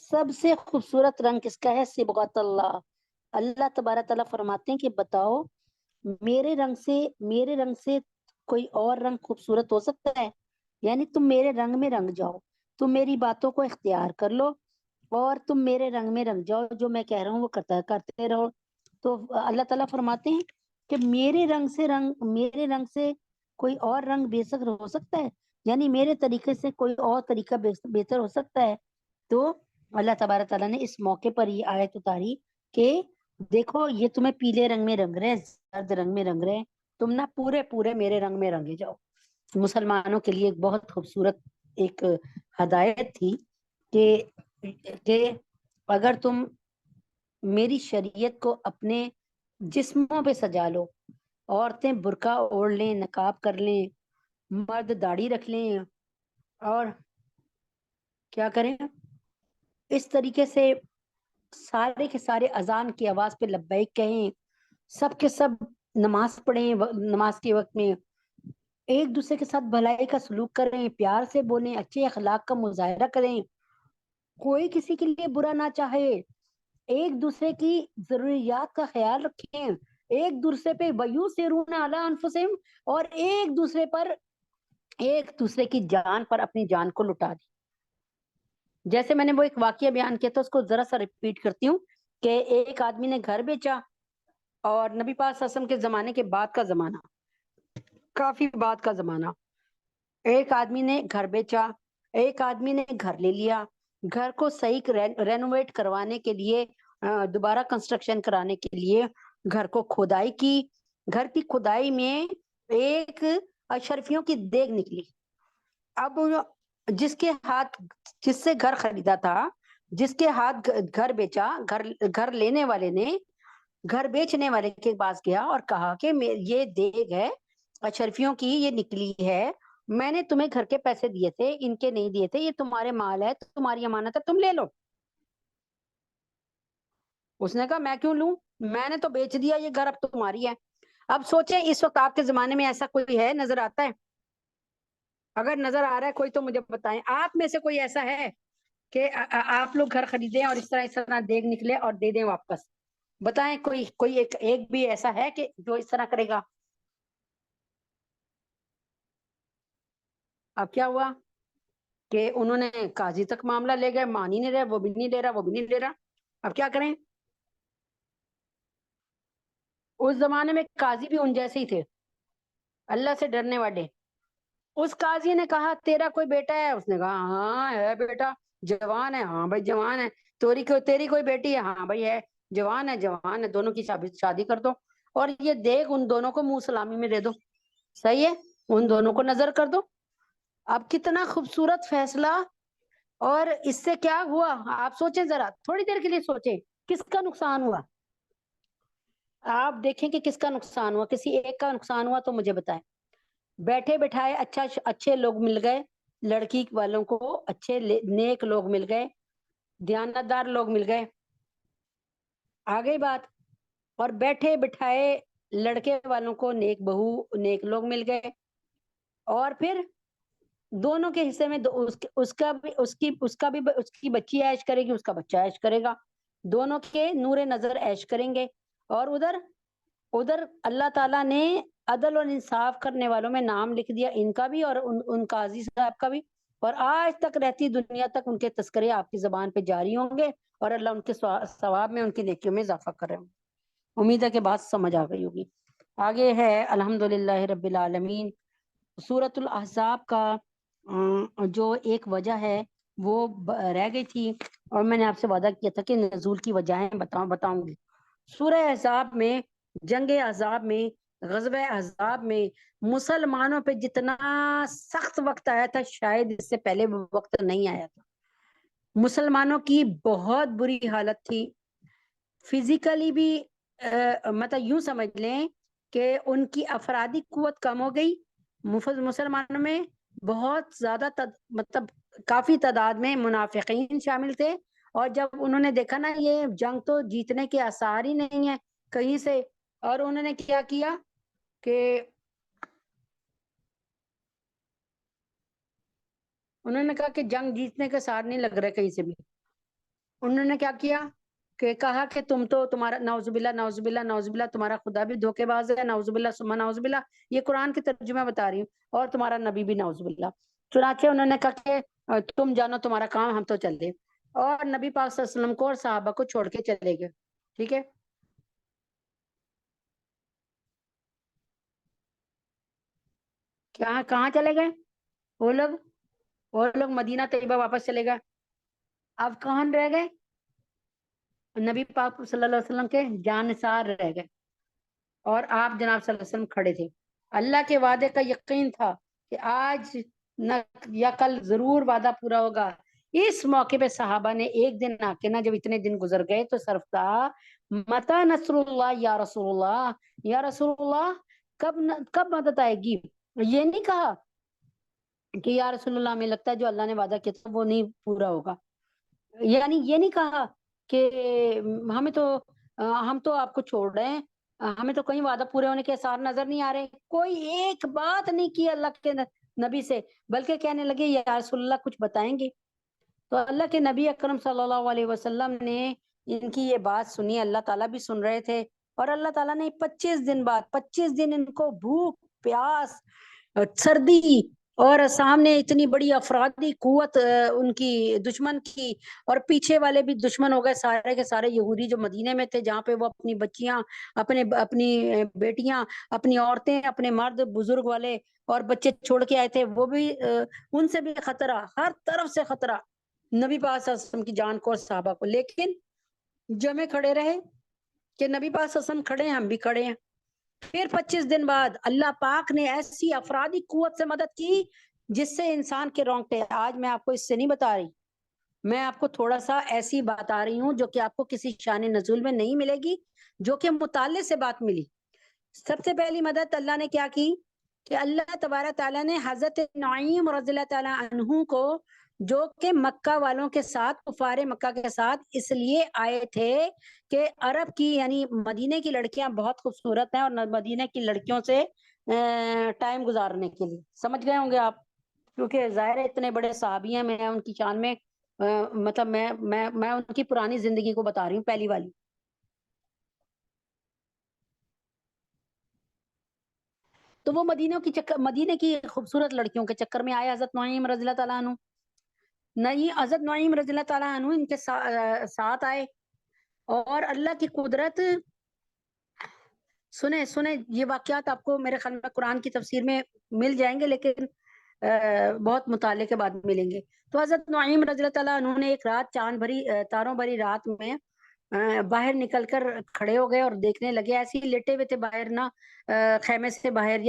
سب سے خوبصورت رنگ کس کا ہے؟ صبغت اللہ. اللہ تبارک تعالیٰ فرماتے ہیں کہ بتاؤ میرے رنگ سے کوئی اور رنگ خوبصورت ہو سکتا ہے؟ یعنی تم میرے رنگ میں رنگ جاؤ، تم میری باتوں کو اختیار کر لو اور تم میرے رنگ میں رنگ جاؤ، جو میں کہہ رہا ہوں وہ کرتے رہو. تو اللہ تعالیٰ فرماتے ہیں کہ میرے رنگ سے کوئی اور رنگ بہتر ہو سکتا ہے؟ یعنی میرے طریقے سے کوئی اور طریقہ بہتر ہو سکتا ہے؟ تو اللہ تبارک تعالیٰ نے اس موقع پر یہ آیت اتاری کہ دیکھو یہ تمہیں پیلے رنگ میں رنگ رہے، زرد رنگ میں رنگ رہے، تم نہ پورے میرے رنگ میں رنگے جاؤ. مسلمانوں کے لیے ایک بہت خوبصورت ایک ہدایت تھی کہ اگر تم میری شریعت کو اپنے جسموں پہ سجا لو، عورتیں برقع اوڑھ لیں، نقاب کر لیں، مرد داڑھی رکھ لیں اور کیا کریں، اس طریقے سے سارے کے سارے اذان کی آواز پہ لبیک کہیں، سب کے سب نماز پڑھیں، نماز کے وقت میں ایک دوسرے کے ساتھ بھلائی کا سلوک کریں، پیار سے بولیں، اچھے اخلاق کا مظاہرہ کریں، کوئی کسی کے لیے برا نہ چاہے، ایک دوسرے کی ضروریات کا خیال رکھیں، ایک دوسرے پہ وَيُؤْثِرُونَ عَلَىٰ أَنفُسِهِمْ، اور ایک دوسرے کی جان پر اپنی جان کو لٹا دیں. جیسے میں نے وہ ایک واقعہ بیان کیا تھا، اس کو ذرا سا ریپیٹ کرتی ہوں کہ ایک آدمی نے گھر بیچا، اور نبی پاک صلی اللہ علیہ وسلم کے زمانے کے بعد کا زمانہ، کافی بعد کا زمانہ، ایک آدمی نے گھر بیچا، ایک آدمی نے گھر لے لیا، گھر کو صحیح رینوویٹ کروانے کے لیے، دوبارہ کنسٹرکشن کرانے کے لیے گھر کو کھودائی کی. گھر کی کھدائی میں ایک اشرفیوں کی دیگ نکلی. اب جس سے گھر خریدا تھا، جس کے ہاتھ گھر بیچا، گھر لینے والے نے گھر بیچنے والے کے پاس گیا اور کہا کہ یہ دیگ ہے اشرفیوں کی، یہ نکلی ہے، میں نے تمہیں گھر کے پیسے دیے تھے، ان کے نہیں دیے تھے، یہ تمہارے مال ہے، تمہاری امانت ہے، تم لے لو. اس نے کہا میں کیوں لوں، میں نے تو بیچ دیا، یہ گھر اب تمہاری ہے. اب سوچیں اس وقت آپ کے زمانے میں ایسا کوئی ہے، نظر آتا ہے؟ اگر نظر آ رہا ہے کوئی تو مجھے بتائیں. آپ میں سے کوئی ایسا ہے کہ آپ لوگ گھر خریدیں اور اس طرح دیگ نکلے اور دے دیں واپس؟ بتائیں کوئی ایک بھی ایسا ہے کہ جو اس طرح کرے گا؟ اب کیا ہوا کہ انہوں نے قاضی تک معاملہ لے گئے، مان ہی نہیں رہے، وہ بھی نہیں لے رہا، وہ بھی نہیں لے رہا. اب کیا کریں؟ اس زمانے میں قاضی بھی ان جیسے ہی تھے، اللہ سے ڈرنے والے. اس قاضی نے کہا تیرا کوئی بیٹا ہے؟ اس نے کہا ہاں ہے بیٹا، جوان ہے، ہاں بھائی جوان ہے. تیری کوئی بیٹی ہے؟ ہاں بھائی ہے، جوان ہے، دونوں کی شادی کر دو اور یہ دیکھ ان دونوں کو منہ سلامی میں دے دو. صحیح ہے، ان دونوں کو نظر کر دو. اب کتنا خوبصورت فیصلہ. اور اس سے کیا ہوا آپ سوچیں، ذرا تھوڑی دیر کے لیے سوچیں، کس کا نقصان ہوا؟ آپ دیکھیں کہ کس کا نقصان ہوا. کسی ایک کا نقصان ہوا تو مجھے بتائیں. بیٹھے بٹھائے اچھے لوگ مل گئے، لڑکی والوں کو اچھے نیک لوگ مل گئے، دیانتدار لوگ مل گئے، آ گئی بات. اور بیٹھے بٹھائے لڑکے والوں کو نیک بہو، نیک لوگ مل گئے، اور پھر دونوں کے حصے میں اس کی بچی عیش کرے گی، اس کا بچہ عیش کرے گا، دونوں کے نور نظر عیش کریں گے. اور ادھر اللہ تعالیٰ نے عدل اور انصاف کرنے والوں میں نام لکھ دیا، ان کا بھی اور ان قاضی صاحب کا بھی، اور آج تک رہتی دنیا تک ان کے تذکرے آپ کی زبان پہ جاری ہوں گے، اور اللہ ان کے ثواب میں، ان کی نیکیوں میں اضافہ کر رہے ہوں. امید ہے کہ بات سمجھ آ گئی ہوگی. آگے ہے الحمدللہ رب العالمین سورۃ الاحزاب کا جو ایک وجہ ہے وہ رہ گئی تھی، اور میں نے آپ سے وعدہ کیا تھا کہ نزول کی وجہیں بتاؤں گی۔ سورہ احزاب میں، جنگ احزاب میں، غزوہ احزاب میں مسلمانوں پہ جتنا سخت وقت آیا تھا شاید اس سے پہلے وہ وقت نہیں آیا تھا۔ مسلمانوں کی بہت بری حالت تھی، فزیکلی بھی، مطلب یوں سمجھ لیں کہ ان کی افرادی قوت کم ہو گئی۔ مسلمانوں میں بہت زیادہ مطلب کافی تعداد میں منافقین شامل تھے، اور جب انہوں نے دیکھا نا یہ جنگ تو جیتنے کے آثار ہی نہیں ہے کہیں سے، اور انہوں نے کیا کیا کہ انہوں نے کہا کہ جنگ جیتنے کے آثار نہیں لگ رہے کہیں سے بھی۔ انہوں نے کیا کیا کہ کہا کہ تم تو، تمہارا نعوذ باللہ نعوذ باللہ نعوذ باللہ، تمہارا خدا بھی دھوکے باز ہے، نعوذ باللہ ثم نعوذ باللہ، یہ قرآن کی ترجمہ بتا رہی ہوں، اور تمہارا نبی بھی نعوذ باللہ۔ چنانچہ انہوں نے کہا کہ تم جانو تمہارا کام، ہم تو چل دیں، اور نبی پاک صلی اللہ علیہ وسلم کو اور صحابہ کو چھوڑ کے چلے گئے۔ ٹھیک ہے، کہاں چلے گئے وہ لوگ؟ وہ لوگ مدینہ طیبہ واپس چلے گئے۔ اب کہاں رہ گئے؟ نبی پاک صلی اللہ علیہ وسلم کے جانثار رہ گئے، اور آپ جناب صلی اللہ علیہ وسلم کھڑے تھے۔ اللہ کے وعدے کا یقین تھا کہ آج نہ یا کل ضرور وعدہ پورا ہوگا۔ اس موقع پہ صحابہ نے ایک دن آ کے نا، جب اتنے دن گزر گئے تو صرف تھا متی نصر اللہ یا رسول اللہ، یا رسول اللہ کب مدد آئے گی؟ یہ نہیں کہا کہ یا رسول اللہ ہمیں لگتا ہے جو اللہ نے وعدہ کیا تھا وہ نہیں پورا ہوگا، یعنی یہ نہیں کہا کہ ہمیں تو ہم تو آپ کو چھوڑ رہے ہیں، ہمیں تو کہیں وعدہ پورے ہونے کے آثار نظر نہیں آ رہے، کوئی ایک بات نہیں کی اللہ کے نبی سے، بلکہ کہنے لگے یا رسول اللہ کچھ بتائیں گے؟ تو اللہ کے نبی اکرم صلی اللہ علیہ وسلم نے ان کی یہ بات سنی، اللہ تعالیٰ بھی سن رہے تھے، اور اللہ تعالیٰ نے 25 دن ان کو بھوک پیاس سردی اور سامنے اتنی بڑی افرادی قوت ان کی دشمن کی، اور پیچھے والے بھی دشمن ہو گئے سارے کے سارے یہودی جو مدینے میں تھے، جہاں پہ وہ اپنی بچیاں، اپنی بیٹیاں، اپنی عورتیں، اپنے مرد بزرگ والے اور بچے چھوڑ کے آئے تھے، وہ بھی ان سے بھی خطرہ، ہر طرف سے خطرہ نبی پاک صلی اللہ علیہ وسلم کی جان کو اور صحابہ کو، لیکن جمع کھڑے رہے کہ نبی پاک صلی اللہ علیہ وسلم کھڑے ہیں، ہم بھی کھڑے ہیں۔ پھر 25 دن بعد اللہ پاک نے ایسی افرادی قوت سے مدد کی جس سے انسان کے رونگٹے، آج میں آپ کو اس سے نہیں بتا رہی، میں آپ کو تھوڑا سا ایسی بتا رہی ہوں جو کہ آپ کو کسی شان نزول میں نہیں ملے گی، جو کہ مطالعے سے بات ملی۔ سب سے پہلی مدد اللہ نے کیا کی کہ اللہ تبارک تعالیٰ نے حضرت نعیم رضی اللہ تعالیٰ عنہ کو، جو کہ مکہ والوں کے ساتھ، کفار مکہ کے ساتھ اس لیے آئے تھے کہ عرب کی یعنی مدینے کی لڑکیاں بہت خوبصورت ہیں، اور مدینے کی لڑکیوں سے ٹائم گزارنے کے لیے، سمجھ گئے ہوں گے آپ، کیونکہ ظاہر ہے اتنے بڑے صحابی ہیں، میں ان کی شان میں مطلب میں ان کی پرانی زندگی کو بتا رہی ہوں، پہلی والی۔ تو وہ مدینے کی خوبصورت لڑکیوں کے چکر میں آئے حضرت نعیم رضی اللہ تعالیٰ عنہ، نہیں حضرت نعیم رضی اللہ تعالیٰ عنہ ان کے ساتھ آئے، اور اللہ کی قدرت، سنیں یہ واقعات آپ کو میرے خیال میں قرآن کی تفسیر میں مل جائیں گے، لیکن بہت مطالعے کے بعد ملیں گے۔ تو حضرت نعیم رضی اللہ تعالیٰ عنہ نے ایک رات تاروں بھری رات میں باہر نکل کر کھڑے ہو گئے اور دیکھنے لگے، ایسے ہی لیٹے ہوئے تھے باہر نا، خیمے سے باہر،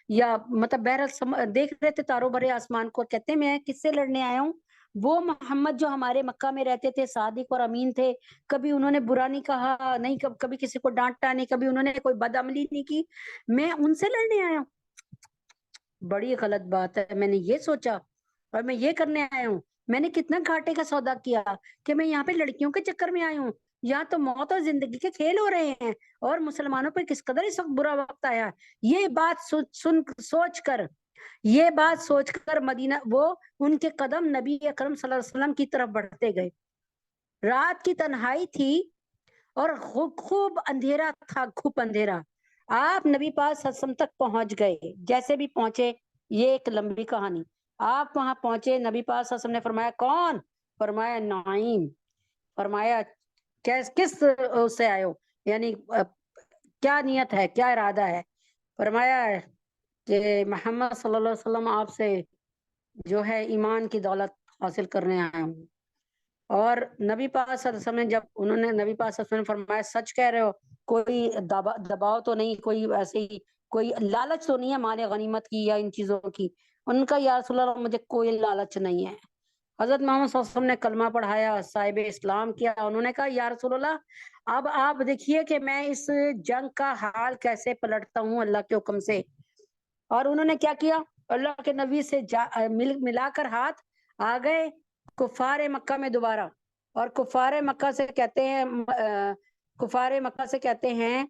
یا مطلب بہرحال دیکھ رہے تھے تاروں بھرے آسمان کو، کہتے ہیں میں کس سے لڑنے آیا ہوں؟ وہ محمد جو ہمارے مکہ میں رہتے تھے، صادق اور امین تھے، کبھی انہوں نے برا نہیں کہا، نہیں کبھی کسی کو ڈانٹا نہیں، کبھی انہوں نے کوئی بدعملی نہیں کی، میں ان سے لڑنے آیا ہوں؟ بڑی غلط بات ہے، میں نے یہ سوچا، اور میں یہ کرنے آیا ہوں، میں نے کتنا گھاٹے کا سودا کیا کہ میں یہاں پہ لڑکیوں کے چکر میں آیا ہوں، یہاں تو موت اور زندگی کے کھیل ہو رہے ہیں، اور مسلمانوں پہ کس قدر اس وقت برا وقت آیا۔ یہ بات سوچ کر مدینہ، وہ ان کے قدم نبی اکرم صلی اللہ علیہ وسلم کی طرف بڑھتے گئے۔ رات کی تنہائی تھی اور خوب اندھیرا تھا، خوب اندھیرا، آپ نبی پاک صلی اللہ علیہ وسلم تک پہنچ گئے، جیسے بھی پہنچے، یہ ایک لمبی کہانی، آپ وہاں پہنچے، نبی پاک صلی اللہ علیہ وسلم نے فرمایا کون؟ فرمایا نعیم، فرمایا کس سے آئے ہو، یعنی کیا نیت ہے، کیا ارادہ ہے؟ فرمایا کہ محمد صلی اللہ علیہ وسلم آپ سے جو ہے ایمان کی دولت حاصل کرنے آیا ہوں. اور نبی پاک صلی اللہ علیہ وسلم نے جب انہوں نے نبی پاک صلی اللہ علیہ وسلم نے فرمایا سچ کہہ رہے ہو, کوئی دباؤ تو نہیں, کوئی ایسے ہی کوئی لالچ تو نہیں ہے مال غنیمت کی یا ان چیزوں کی. ان کا یا رسول اللہ مجھے کوئی لالچ نہیں ہے. حضرت محمد صلی اللہ علیہ وسلم نے کلمہ پڑھایا, صاحب اسلام کیا. انہوں نے کہا یا رسول اللہ اب آپ دیکھیے کہ میں اس جنگ کا حال کیسے پلٹتا ہوں اللہ کے حکم سے. اور انہوں نے کیا کیا, اللہ کے نبی سے ملا کر ہاتھ آ گئے کفار مکہ میں دوبارہ. اور کفار مکہ سے کہتے ہیں کفار مکہ سے کہتے ہیں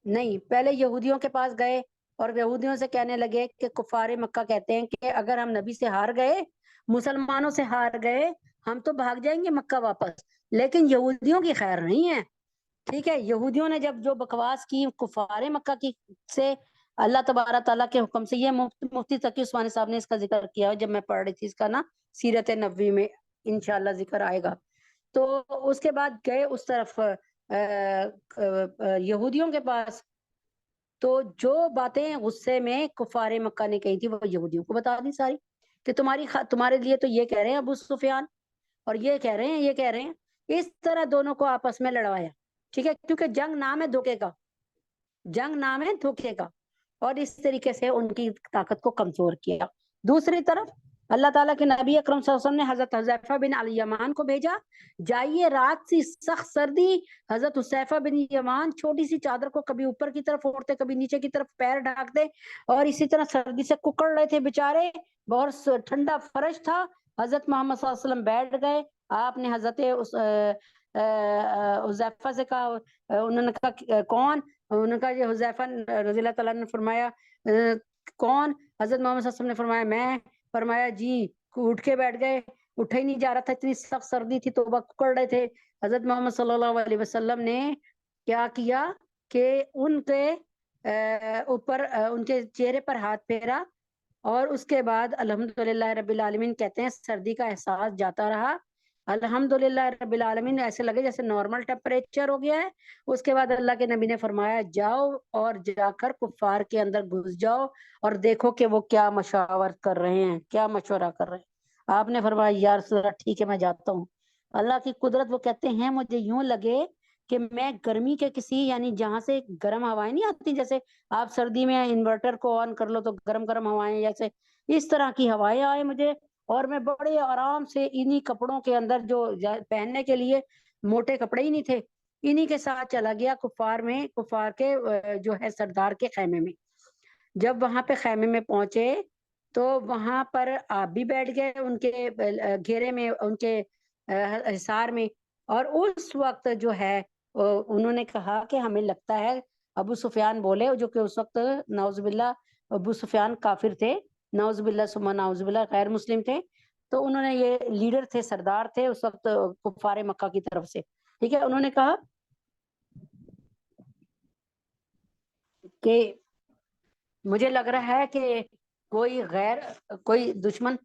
نہیں, پہلے یہودیوں کے پاس گئے اور یہودیوں سے کہنے لگے کہ کفار مکہ کہتے ہیں کہ اگر ہم نبی سے ہار گئے, مسلمانوں سے ہار گئے, ہم تو بھاگ جائیں گے مکہ واپس, لیکن یہودیوں کی خیر نہیں ہے. ٹھیک ہے, یہودیوں نے جب جو بکواس کی کفار مکہ کی سے, اللہ تبارک تعالیٰ کے حکم سے, یہ مفتی تقی عثمانی صاحب نے اس کا ذکر کیا جب میں پڑھ رہی تھی اس کا نا سیرت نبوی میں, انشاءاللہ ذکر آئے گا. تو اس کے بعد گئے اس طرف یہودیوں کے پاس, تو جو باتیں غصے میں کفار مکہ نے کہی تھی وہ یہودیوں کو بتا دی ساری, کہ تمہارے لیے تو یہ کہہ رہے ہیں ابو سفیان, اور یہ کہہ رہے ہیں, یہ کہہ رہے ہیں. اس طرح دونوں کو آپس میں لڑوایا. ٹھیک ہے, کیونکہ جنگ نام ہے دھوکے کا, جنگ نام ہے دھوکے کا, اور اس طریقے سے ان کی طاقت کو کمزور کیا. دوسری طرف اللہ تعالیٰ کے نبی اکرم صلی اللہ علیہ وسلم نے حضرت حذیفہ بن الیمان کو بھیجا, جائیے رات سی سخت سردی, حضرت حذیفہ بن یمان چھوٹی سی چادر کو کبھی اوپر کی طرف اوڑھتے, کبھی نیچے کی طرف پیر ڈھانکتے, اور اسی طرح سردی سے ککڑ رہے تھے بیچارے, بہت ٹھنڈا فرش تھا. حضرت محمد صلی اللہ علیہ وسلم بیٹھ گئے, آپ نے حضرت حذیفہ سے کہا, انہوں نے کہا کون, انہوں نے کہا یہ حذیفہ رضی اللہ تعالیٰ نے فرمایا کون, حضرت محمد صلی اللہ علیہ وسلم نے فرمایا میں. فرمایا جی, اٹھ کے بیٹھ گئے, اٹھا ہی نہیں جا رہا تھا, اتنی سخت سردی تھی, توبہ کر رہے تھے. حضرت محمد صلی اللہ علیہ وسلم نے کیا کیا کہ ان کے اوپر ان کے چہرے پر ہاتھ پھیرا, اور اس کے بعد الحمدللہ رب العالمین کہتے ہیں سردی کا احساس جاتا رہا. الحمدللہ رب العالمین ایسے لگے جیسے نارمل ٹیمپریچر ہو گیا ہے. اس کے بعد اللہ کے نبی نے فرمایا جاؤ اور جا کر کفار کے اندر گھس جاؤ اور دیکھو کہ وہ کیا مشاورت کر رہے ہیں, کیا مشورہ کر رہے ہیں. آپ نے فرمایا یا رسول اللہ ٹھیک ہے میں جاتا ہوں. اللہ کی قدرت, وہ کہتے ہیں مجھے یوں لگے کہ میں گرمی کے کسی, یعنی جہاں سے گرم ہوائیں نہیں آتی, جیسے آپ سردی میں انورٹر کو آن کر لو تو گرم گرم ہوائیں, جیسے اس طرح کی ہوائیں آئے مجھے, اور میں بڑے آرام سے انہی کپڑوں کے اندر, جو پہننے کے لیے موٹے کپڑے ہی نہیں تھے, انہی کے ساتھ چلا گیا کفار کے جو ہے سردار کے خیمے میں. جب وہاں پہ خیمے میں پہنچے تو وہاں پر آپ بھی بیٹھ گئے ان کے گھیرے میں, ان کے حصار میں. اور اس وقت جو ہے انہوں نے کہا کہ ہمیں لگتا ہے, ابو سفیان بولے, جو کہ اس وقت نعوذ باللہ ابو سفیان کافر تھے, نعوذ باللہ ثم نعوذ باللہ غیر مسلم تھے, تو انہوں نے, یہ لیڈر تھے, سردار تھے اس وقت کفار مکہ کی طرف سے. ٹھیک ہے, انہوں نے کہا کہ مجھے لگ رہا ہے کہ کوئی دشمن,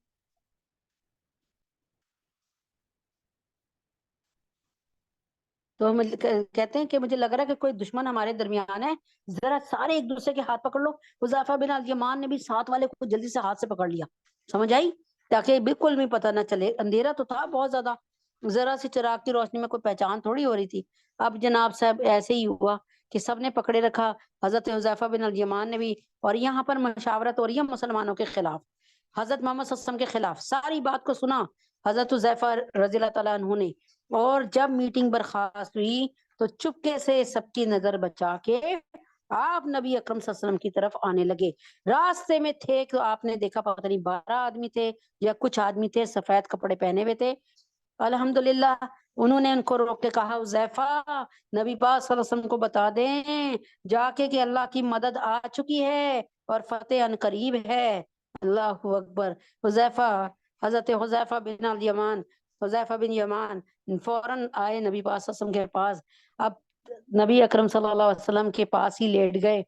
تو کہتے ہیں کہ مجھے لگ رہا ہے کہ کوئی دشمن ہمارے درمیان ہے, ذرا سارے ایک دوسرے کے ہاتھ پکڑ لو. حذیفہ بن الیمان نے بھی ساتھ والے کو جلدی سے ہاتھ سے پکڑ لیا, سمجھ آئی, تاکہ بالکل بھی پتہ نہ چلے. اندھیرا تو تھا بہت زیادہ, ذرا سی چراغ کی روشنی میں کوئی پہچان تھوڑی ہو رہی تھی. اب جناب صاحب ایسے ہی ہوا کہ سب نے پکڑے رکھا, حضرت حذیفہ بن الیمان نے بھی, اور یہاں پر مشاورت ہو رہی ہے مسلمانوں کے خلاف, حضرت محمد صلی اللہ علیہ وسلم کے خلاف. ساری بات کو سنا حضرت حذیفہ رضی اللہ تعالیٰ عنہ نے, اور جب میٹنگ برخاست ہوئی تو چپکے سے سب کی نظر بچا کے آپ نبی اکرم صلی اللہ علیہ وسلم کی طرف آنے لگے. راستے میں تھے کہ آپ نے دیکھا پتہ نہیں 12 آدمی تھے یا کچھ آدمی تھے, سفید کپڑے پہنے ہوئے تھے. الحمدللہ انہوں نے ان کو روک کے کہا حذیفہ نبی پاک صلی اللہ علیہ وسلم کو بتا دیں جا کے کہ اللہ کی مدد آ چکی ہے اور فتح ان قریب ہے. اللہ اکبر. حضرت حذیفہ بن الیمان, حذیفہ بن یمان فوراً آئے نبی پاک صلی اللہ علیہ وسلم کے پاس. اب نبی اکرم صلی اللہ علیہ وسلم کے پاس ہی لیٹ گئے,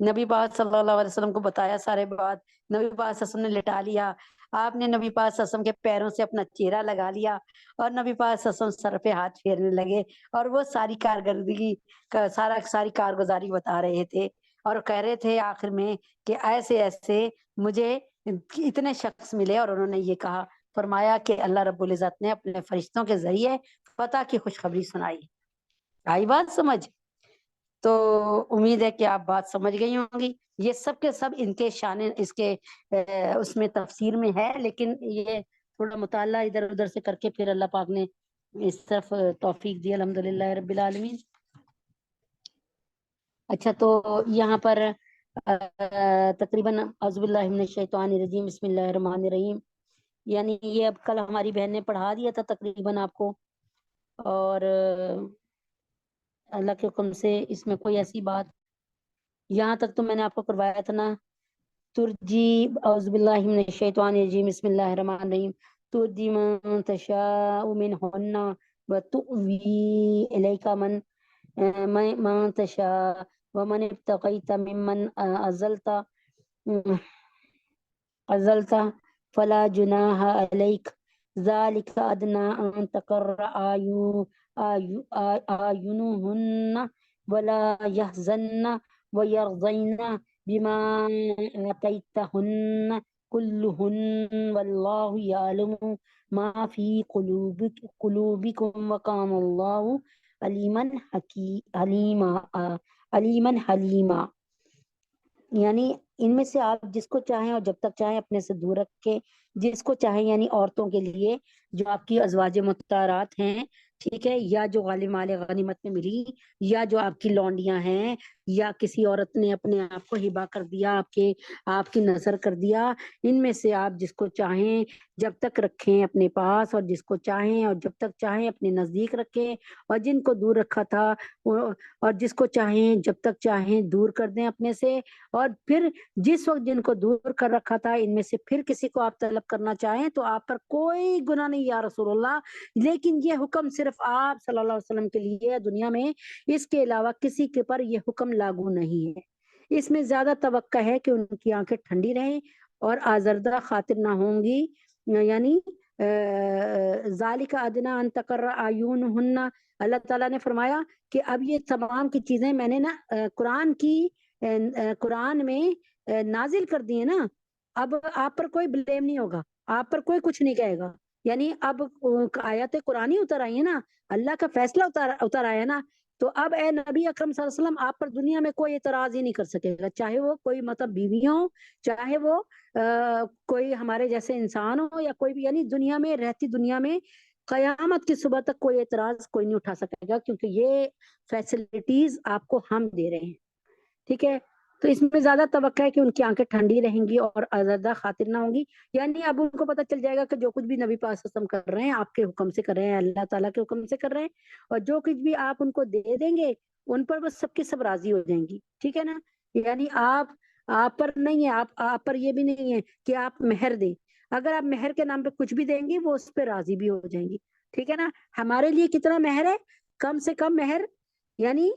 نبی پاک صلی اللہ علیہ وسلم کو بتایا سارے بات, نبی پاک صلی اللہ علیہ وسلم نے لٹا لیا. آپ نے نبی پاک صلی اللہ علیہ وسلم کے پیروں سے اپنا چہرہ لگا لیا, اور نبی پاک صلی اللہ علیہ وسلم سر پہ ہاتھ پھیرنے لگے, اور وہ ساری کارکردگی ساری کارگزاری بتا رہے تھے. اور کہہ رہے تھے آخر میں کہ ایسے ایسے مجھے اتنے شخص ملے اور انہوں نے یہ کہا. فرمایا کہ اللہ رب العزت نے اپنے فرشتوں کے ذریعے فتح کی خوشخبری سنائی. آئی بات سمجھ؟ تو امید ہے کہ آپ بات سمجھ گئی ہوں گی. یہ سب کے سب ان کے شان اس کے اس میں تفسیر میں ہے، لیکن یہ تھوڑا مطالعہ ادھر ادھر سے کر کے پھر اللہ پاک نے اس طرف توفیق دی، الحمدللہ رب العالمین. اچھا، تو یہاں پر تقریباً اعوذ باللہ من الشیطان الرجیم بسم اللہ الرحمن الرحیم، یعنی یہ اب کل ہماری بہن نے پڑھا دیا تھا تقریباً آپ کو، اور اللہ کے حکم سے اس میں کوئی ایسی بات یہاں تک تو میں نے آپ کو کروایا تھا نا. ترجی اعوذ باللہ من الشیطان الرجیم بسم اللہ الرحمن الرحیم، ترجی من تشاء منہن وتؤوی الیک من تشاء ومن ابتغیت ممن عزلت فلا جناح علیک ذلک ادنی ان تقر اعینہن ولا یحزن ویرضین بما آتیتہن کلہن واللہ یعلم ما فی قلوبکم وکان اللہ علیما حلیما. یعنی ان میں سے آپ جس کو چاہیں اور جب تک چاہیں اپنے سے دور رکھ کے، جس کو چاہیں یعنی عورتوں کے لیے جو آپ کی ازواج مطہرات ہیں، ٹھیک ہے، یا جو غالب مال غنیمت میں ملی، یا جو آپ کی لونڈیاں ہیں، یا کسی عورت نے اپنے آپ کو ہبا کر دیا، آپ کی نظر کر دیا، ان میں سے آپ جس کو چاہیں جب تک رکھیں اپنے پاس، اور جس کو چاہیں اور جب تک چاہیں اپنے نزدیک رکھیں، اور جن کو دور رکھا تھا اور جس کو چاہیں جب تک چاہیں دور کر دیں اپنے سے، اور پھر جس وقت جن کو دور کر رکھا تھا ان میں سے پھر کسی کو آپ طلب کرنا چاہیں تو آپ پر کوئی گناہ نہیں یا رسول اللہ. لیکن یہ حکم صرف آپ صلی اللہ علیہ وسلم کے لیے ہے دنیا میں، اس کے علاوہ کسی کے پر یہ حکم لاگو نہیں ہے. اس میں زیادہ توقع ہے کہ ان کی آنکھیں ٹھنڈی رہیں اور آزردہ خاطر نہ ہوں گی، یعنی ذالک ادنی ان تقر اعینہن. اللہ تعالیٰ نے فرمایا کہ اب یہ تمام کی چیزیں میں نے نا قرآن میں نازل کر دی ہے نا، اب آپ پر کوئی بلیم نہیں ہوگا، آپ پر کوئی کچھ نہیں کہے گا. یعنی اب آیات قرآنی اتر آئی ہے نا، اللہ کا فیصلہ اتر آیا ہے نا، تو اب اے نبی اکرم صلی اللہ علیہ وسلم آپ پر دنیا میں کوئی اعتراض ہی نہیں کر سکے گا، چاہے وہ کوئی مطلب بیوی ہو، چاہے وہ کوئی ہمارے جیسے انسان ہو، یا کوئی بھی، یعنی دنیا میں رہتی دنیا میں قیامت کی صبح تک کوئی اعتراض کوئی نہیں اٹھا سکے گا، کیونکہ یہ فیسلٹیز آپ کو ہم دے رہے ہیں. ٹھیک ہے، تو اس میں زیادہ توقع ہے کہ ان کی آنکھیں ٹھنڈی رہیں گی اور آزادہ خاطر نہ ہوں گی. یعنی اب ان کو پتہ چل جائے گا کہ جو کچھ بھی نبی پاک صلی اللہ علیہ وسلم کر رہے ہیں آپ کے حکم سے کر رہے ہیں، اللہ تعالیٰ کے حکم سے کر رہے ہیں، اور جو کچھ بھی آپ ان کو دے دیں گے ان پر بس سب کی سب راضی ہو جائیں گی. ٹھیک ہے نا، یعنی آپ پر نہیں ہے، آپ پر یہ بھی نہیں ہے کہ آپ مہر دیں. اگر آپ مہر کے نام پہ کچھ بھی دیں گے وہ اس پہ راضی بھی ہو جائیں گی. ٹھیک ہے نا. ہمارے لیے کتنا مہر ہے؟ کم سے کم مہر یعنی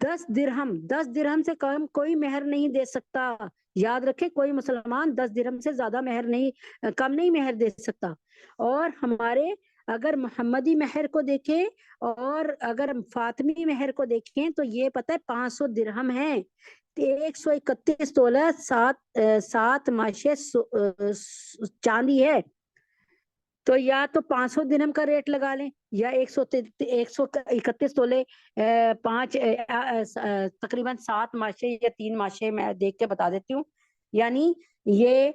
10 درہم سے کم کوئی مہر نہیں دے سکتا. یاد رکھے، کوئی مسلمان 10 درہم سے زیادہ مہر نہیں، کم نہیں مہر دے سکتا. اور ہمارے اگر محمدی مہر کو دیکھیں اور اگر فاطمی مہر کو دیکھیں تو یہ پتہ ہے 500 درہم ہے، 131 تولہ 7 ماشے چاندی ہے. تو یا تو 500 درہم کا ریٹ لگا لیں، یا 131 تولے 5 تقریباً 7 ماشے یا 3 ماشے، میں دیکھ کے بتا دیتی ہوں. یعنی یہ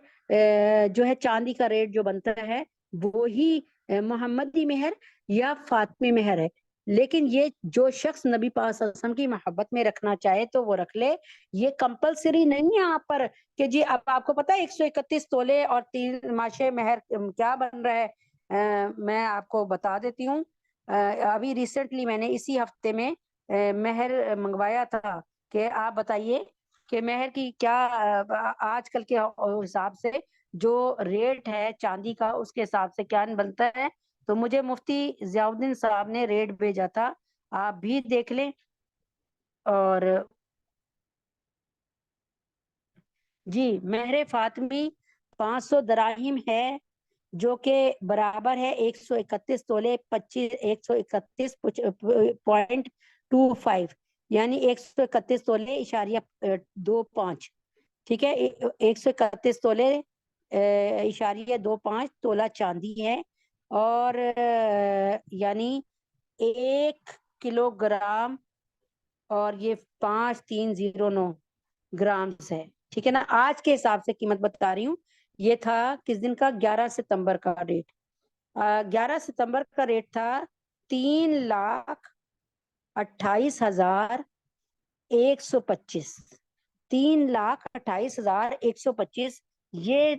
جو ہے چاندی کا ریٹ جو بنتا ہے وہی محمدی مہر یا فاطمی مہر ہے. لیکن یہ جو شخص نبی پاک صلی اللہ علیہ وسلم کی محبت میں رکھنا چاہے تو وہ رکھ لے. یہ کمپلسری نہیں ہے آپ پر کہ جی اب آپ کو پتا ہے 131 تولے اور 3 ماشے مہر کیا بن رہا ہے. میں آپ کو بتا دیتی ہوں، ابھی ریسنٹلی میں نے اسی ہفتے میں مہر منگوایا تھا کہ آپ بتائیے کہ مہر کی کیا آج کل کے حساب سے جو ریٹ ہے چاندی کا اس کے حساب سے کیا بنتا ہے. تو مجھے مفتی ضیاء الدین صاحب نے ریٹ بھیجا تھا، آپ بھی دیکھ لیں. اور جی مہر فاطمی 500 دراہم ہے، جو کہ برابر ہے 131 تولے 131.25. یعنی 131 تولے اشاریہ 25، ٹھیک ہے، 131 تولے اشاریہ 25 تولہ چاندی ہے، اور یعنی 1 کلو گرام، اور یہ 5309 گرامز ہے، ٹھیک ہے نا۔ آج کے حساب سے قیمت بتا رہی ہوں، یہ تھا کس دن کا، 11 ستمبر کا ریٹ، 11 ستمبر کا ریٹ تھا 3,28,125، 3,28,125، یہ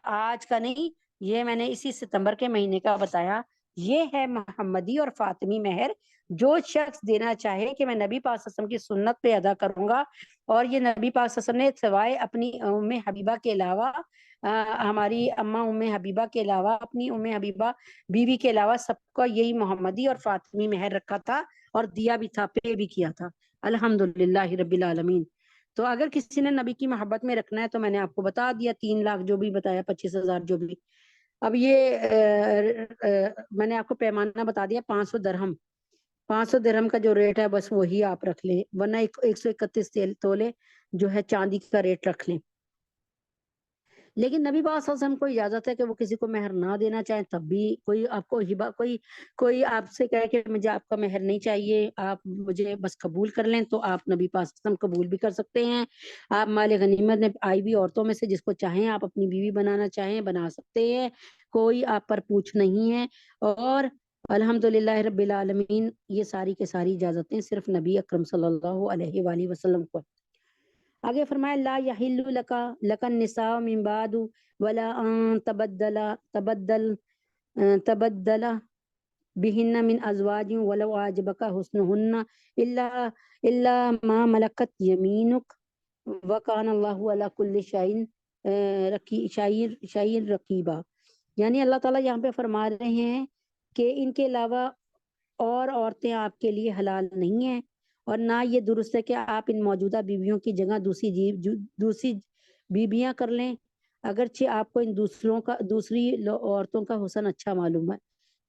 آج کا نہیں، یہ میں نے اسی ستمبر کے مہینے کا بتایا۔ یہ ہے محمدی اور فاطمی مہر، جو شخص دینا چاہے کہ میں نبی پاک صلی اللہ علیہ وسلم کی سنت پہ ادا کروں گا، اور یہ نبی پاک صلی اللہ علیہ وسلم نے سوائے اپنی ام حبیبہ کے علاوہ، ہماری اماں ام حبیبہ کے علاوہ، اپنی ام حبیبہ بیوی کے علاوہ سب کو یہی محمدی اور فاطمی مہر رکھا تھا، اور دیا بھی تھا، پے بھی کیا تھا، الحمدللہ رب العالمین۔ تو اگر کسی نے نبی کی محبت میں رکھنا ہے تو میں نے آپ کو بتا دیا، 3 لاکھ جو بھی بتایا، 25,000 جو بھی۔ اب یہ میں نے آپ کو پیمانہ بتا دیا، 500 درہم، 500 درہم کا جو ریٹ ہے بس وہی آپ رکھ لیں، ورنہ 131 تولے جو ہے چاندی کا ریٹ رکھ لیں۔ لیکن نبی پاک صلی اللہ علیہ وسلم کو اجازت ہے کہ وہ کسی کو مہر نہ دینا چاہیں، تب بھی کوئی آپ کو ہبہ، کوئی آپ سے کہے کہ مجھے آپ کا مہر نہیں چاہیے، آپ مجھے بس قبول کر لیں، تو آپ نبی پاک صلی اللہ علیہ وسلم قبول بھی کر سکتے ہیں۔ آپ مال غنیمت میں آئی ہوئی عورتوں میں سے جس کو چاہیں آپ اپنی بیوی بنانا چاہیں بنا سکتے ہیں، کوئی آپ پر پوچھ نہیں ہے، اور الحمدللہ رب العالمین یہ ساری کے ساری اجازتیں صرف نبی اکرم صلی اللہ علیہ وآلہ وسلم کو۔ آگے فرمایا لا یحل لک النساء من بعد ولا ان تبدل بهن من ازواج ولو اعجبك حسنهن الا ما ملكت يمينك وكان الله على كل شيء رقیبا۔ یعنی اللہ تعالیٰ یہاں پہ فرما رہے ہیں کہ ان کے علاوہ اور عورتیں آپ کے لیے حلال نہیں ہیں، اور نہ یہ درست ہے کہ آپ ان موجودہ بیویوں کی جگہ دوسری بیویاں کر لیں، اگرچہ آپ کو ان دوسری عورتوں کا حسن اچھا معلوم ہے،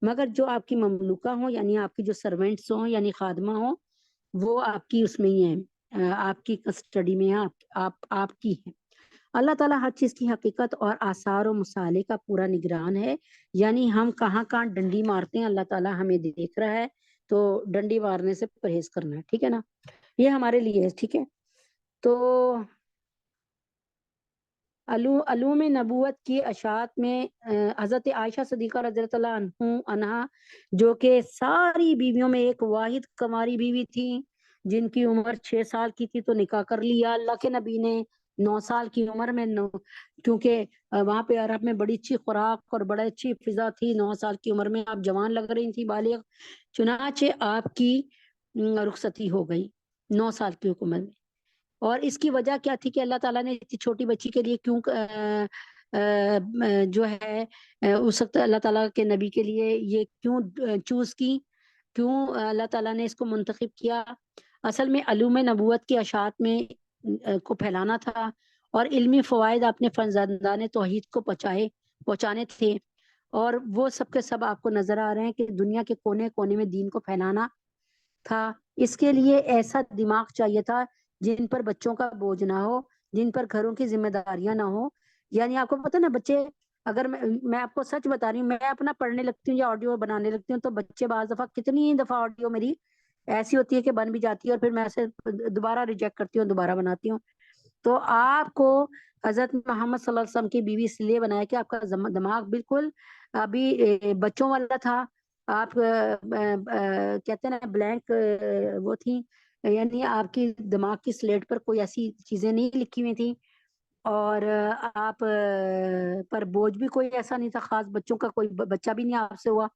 مگر جو آپ کی مملوکہ ہوں، یعنی آپ کی جو سرونٹس ہوں، یعنی خادمہ ہوں، وہ آپ کی اس میں ہی ہیں، آپ کی کسٹڈی میں ہیں، آپ کی ہیں۔ اللہ تعالیٰ ہر چیز کی حقیقت اور آثار و مصالح کا پورا نگران ہے، یعنی ہم کہاں کہاں ڈنڈی مارتے ہیں اللہ تعالیٰ ہمیں دیکھ رہا ہے، تو ڈنڈی مارنے سے پرہیز کرنا ہے، ٹھیک ہے نا، یہ ہمارے لیے ہے، ٹھیک ہے۔ تو علوم نبوت کی اشاعت میں حضرت عائشہ صدیقہ رضی اللہ عنہا جو کہ ساری بیویوں میں ایک واحد کماری بیوی تھی، جن کی عمر 6 سال کی تھی تو نکاح کر لیا اللہ کے نبی نے 9 سال کی عمر میں، کیونکہ وہاں پہ عرب میں بڑی اچھی خوراک اور بڑی اچھی فضا تھی، 9 سال کی عمر میں آپ جوان لگ رہی تھی، بالغ، چنانچہ آپ کی رخصتی ہو گئی 9 سال کی عمر میں۔ اور اس کی وجہ کیا تھی کہ اللہ تعالیٰ نے اتنی چھوٹی بچی کے لیے کیوں جو ہے اس وقت اللہ تعالیٰ کے نبی کے لیے یہ کیوں چوز کی، کیوں اللہ تعالیٰ نے اس کو منتخب کیا؟ اصل میں علوم نبوت کی اشاعت میں کو پھیلانا تھا، اور علمی فوائد اپنے فرزندان توحید کو پہنچانے تھے، اور وہ سب کے سب آپ کو نظر آ رہے ہیں کہ دنیا کے کونے کونے میں دین کو پھیلانا تھا۔ اس کے لیے ایسا دماغ چاہیے تھا جن پر بچوں کا بوجھ نہ ہو، جن پر گھروں کی ذمہ داریاں نہ ہو۔ یعنی آپ کو پتہ نا بچے، اگر میں آپ کو سچ بتا رہی ہوں، میں اپنا پڑھنے لگتی ہوں یا آڈیو بنانے لگتی ہوں تو بچے بعض دفعہ، کتنی دفعہ آڈیو میری ایسی ہوتی ہے کہ بن بھی جاتی ہے اور پھر میں اسے دوبارہ ریجیکٹ کرتی ہوں، دوبارہ بناتی ہوں۔ تو آپ کو حضرت محمد صلی اللہ علیہ وسلم کی بیوی اس لیے بنایا کہ آپ کا دماغ بالکل ابھی بچوں والا تھا، آپ کہتے ہیں نا بلینک وہ تھی، یعنی آپ کی دماغ کی سلیٹ پر کوئی ایسی چیزیں نہیں لکھی ہوئی تھی، اور آپ پر بوجھ بھی کوئی ایسا نہیں تھا خاص، بچوں کا کوئی بچہ بھی نہیں آپ سے ہوا۔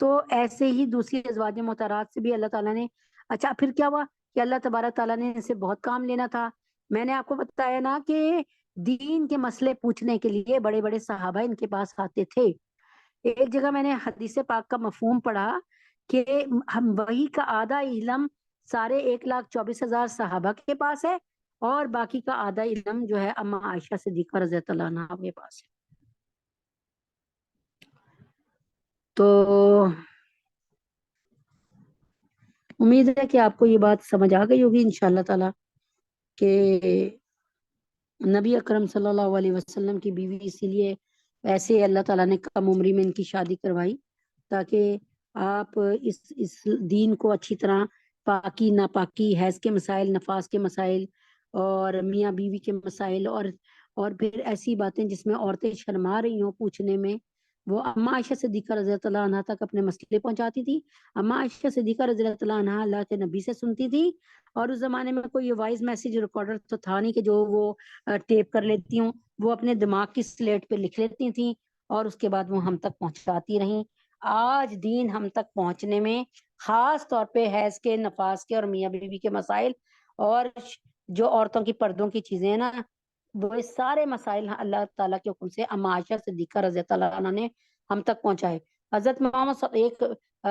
تو ایسے ہی دوسری ازواج مطہرات سے بھی اللہ تعالیٰ نے، اچھا پھر کیا ہوا کہ اللہ تبارک تعالیٰ نے اسے بہت کام لینا تھا۔ میں نے آپ کو بتایا نا کہ دین کے مسئلے پوچھنے کے لیے بڑے بڑے صحابہ ان کے پاس آتے تھے۔ ایک جگہ میں نے حدیث پاک کا مفہوم پڑھا کہ ہم وحی کا آدھا علم سارے 1,24,000 صحابہ کے پاس ہے، اور باقی کا آدھا علم جو ہے اما عائشہ صدیقہ رضی اللہ عنہا کے پاس ہے۔ تو امید ہے کہ آپ کو یہ بات سمجھ آ گئی ہوگی انشاءاللہ تعالی کہ نبی اکرم صلی اللہ علیہ وسلم کی بیوی اسی لیے ایسے اللہ تعالیٰ نے کم عمری میں ان کی شادی کروائی تاکہ آپ اس دین کو اچھی طرح پاکی ناپاکی حیض کے مسائل نفاس کے مسائل اور میاں بیوی کے مسائل اور پھر ایسی باتیں جس میں عورتیں شرما رہی ہوں پوچھنے میں وہ اما عائشہ صدیقہ رضی اللہ عنہا تک اپنے مسئلے پہنچاتی تھی. اما عائشہ صدیقہ رضی اللہ عنہا اللہ کے نبی سے سنتی تھی اور اس زمانے میں کوئی وائس میسج ریکارڈر تو تھا نہیں کہ جو وہ ٹیپ کر لیتی ہوں, وہ اپنے دماغ کی سلیٹ پہ لکھ لیتی تھیں اور اس کے بعد وہ ہم تک پہنچاتی رہیں. آج دین ہم تک پہنچنے میں خاص طور پہ حیض کے نفاس کے اور میاں بیوی کے مسائل اور جو عورتوں کی پردوں کی چیزیں ہیں نا وہ سارے مسائل اللہ تعالیٰ کے حکم سے اما عائشہ صدیقہ رضی اللہ عنہ نے ہم تک پہنچائے. حضرت محمد ایک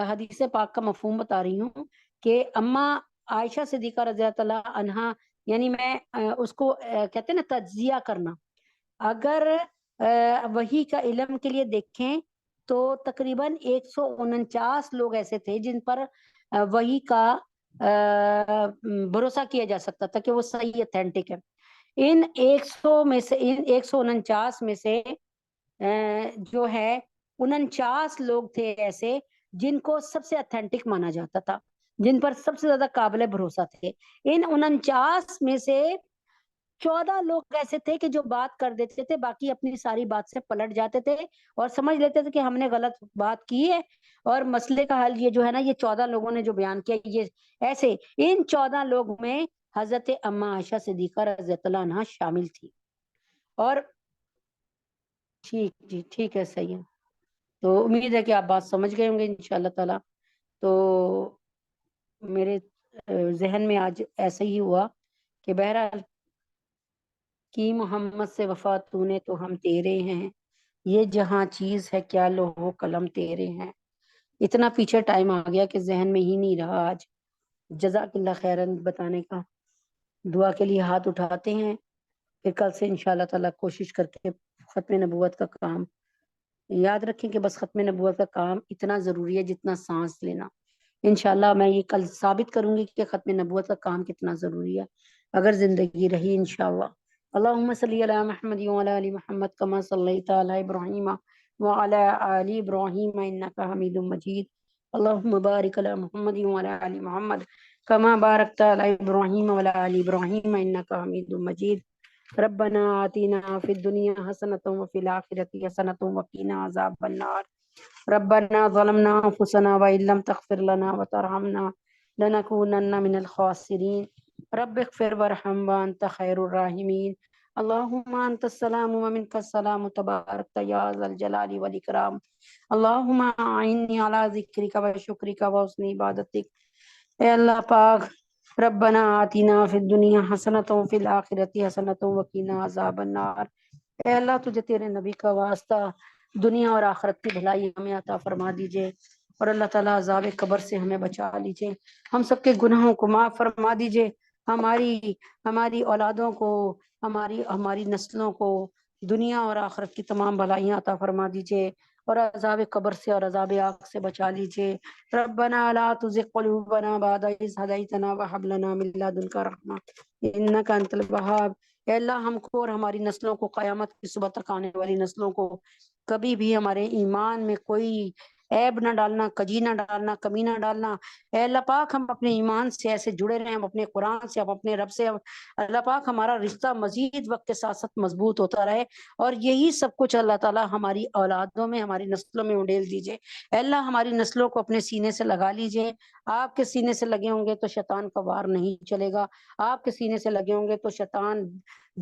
حدیث پاک کا مفہوم بتا رہی ہوں کہ اما عائشہ صدیقہ رضی اللہ عنہا یعنی میں اس کو کہتے ہیں نا تجزیہ کرنا, اگر وحی کا علم کے لیے دیکھیں تو تقریباً 149 لوگ ایسے تھے جن پر وحی کا بھروسہ کیا جا سکتا تھا کہ وہ صحیح اتھینٹک ہے. ان 149 میں سے جو ہے 49 لوگ تھے ایسے جن کو سب سے اتھینٹک مانا جاتا تھا, جن پر سب سے زیادہ قابل بھروسہ تھے. ان 49 میں سے 14 لوگ ایسے تھے کہ جو بات کر دیتے تھے, باقی اپنی ساری بات سے پلٹ جاتے تھے اور سمجھ لیتے تھے کہ ہم نے غلط بات کی ہے اور مسئلے کا حل یہ جو ہے نا یہ 14 لوگوں نے جو بیان کیا یہ ایسے. ان 14 لوگ میں حضرت اما عائشہ صدیقہ رضی اللہ عنہا شامل تھی. اور ٹھیک ہے صحیح ہے, تو امید ہے کہ آپ بات سمجھ گئے ہوں گے انشاءاللہ تعالی. تو میرے ذہن میں آج ایسا ہی ہوا کہ بہرحال کی محمد سے وفا تو نے تو ہم تیرے ہیں, یہ جہاں چیز ہے کیا لوح و قلم تیرے ہیں. اتنا پیچھے ٹائم آ گیا کہ ذہن میں ہی نہیں رہا آج. جزاک اللہ خیرن بتانے کا. دعا کے لیے ہاتھ اٹھاتے ہیں, پھر کل سے انشاءاللہ تعالی کوشش کر کے ختم نبوت کا کام. یاد رکھیں کہ بس ختم نبوت کا کام اتنا ضروری ہے جتنا سانس لینا. انشاءاللہ میں یہ کل ثابت کروں گی کہ ختم نبوت کا کام کتنا ضروری ہے اگر زندگی رہی انشاءاللہ. اللہم صلی علی محمد وعلی آل محمد کما صلیت علی ابراہیم وعلی آل ابراہیم انک حمید مجید. اللہم بارک علی محمد وعلی آل محمد کما بارکت علی ابراہیم وعلی آل ابراہیم انک حمید مجید. ربنا آتنا فی الدنیا حسنۃ وفی الآخرۃ حسنۃ وقنا عذاب النار. ربنا ظلمنا انفسنا وان لم تغفر لنا وترحمنا لنكونن من الخاسرین. رب اغفر وارحم وانت خیر الراحمین. اللهم انت السلام ومنك السلام تبارک یا ذا الجلال والاکرام. اللهم اعني على ذکرک وشکرک وحسن عبادتک. اے اللہ پاک ربنا آتنا فی الدنیا حسنۃ وفی الآخرۃ حسنۃ وقنا عذاب النار. اے اللہ تجھے تیرے نبی کا واسطہ دنیا اور آخرت کی بھلائی ہمیں عطا فرما دیجئے اور اللہ تعالیٰ عذاب قبر سے ہمیں بچا لیجئے. ہم سب کے گناہوں کو معاف فرما دیجئے. ہماری اولادوں کو ہماری نسلوں کو دنیا اور آخرت کی تمام بھلائیاں عطا فرما دیجئے اور عذاب قبر سے اور عذاب آگ سے بچا لیجئے. ربنا لا تزغ قلوبنا بعد إذ هديتنا وهب لنا من لدنك رحمة إنك أنت الوهاب. اے اللہ ہم کو اور ہماری نسلوں کو قیامت کی صبح تک آنے والی نسلوں کو کبھی بھی ہمارے ایمان میں کوئی عیب نہ ڈالنا, کجی نہ ڈالنا, کمی نہ ڈالنا. اے اللہ پاک ہم اپنے ایمان سے ایسے جڑے رہیں, ہم اپنے قرآن سے, ہم اپنے رب سے. اللہ پاک ہمارا رشتہ مزید وقت کے ساتھ ساتھ مضبوط ہوتا رہے اور یہی سب کچھ اللہ تعالیٰ ہماری اولادوں میں ہماری نسلوں میں انڈیل دیجئے. اے اللہ ہماری نسلوں کو اپنے سینے سے لگا لیجئے. آپ کے سینے سے لگے ہوں گے تو شیطان کا وار نہیں چلے گا. آپ کے سینے سے لگے ہوں گے تو شیطان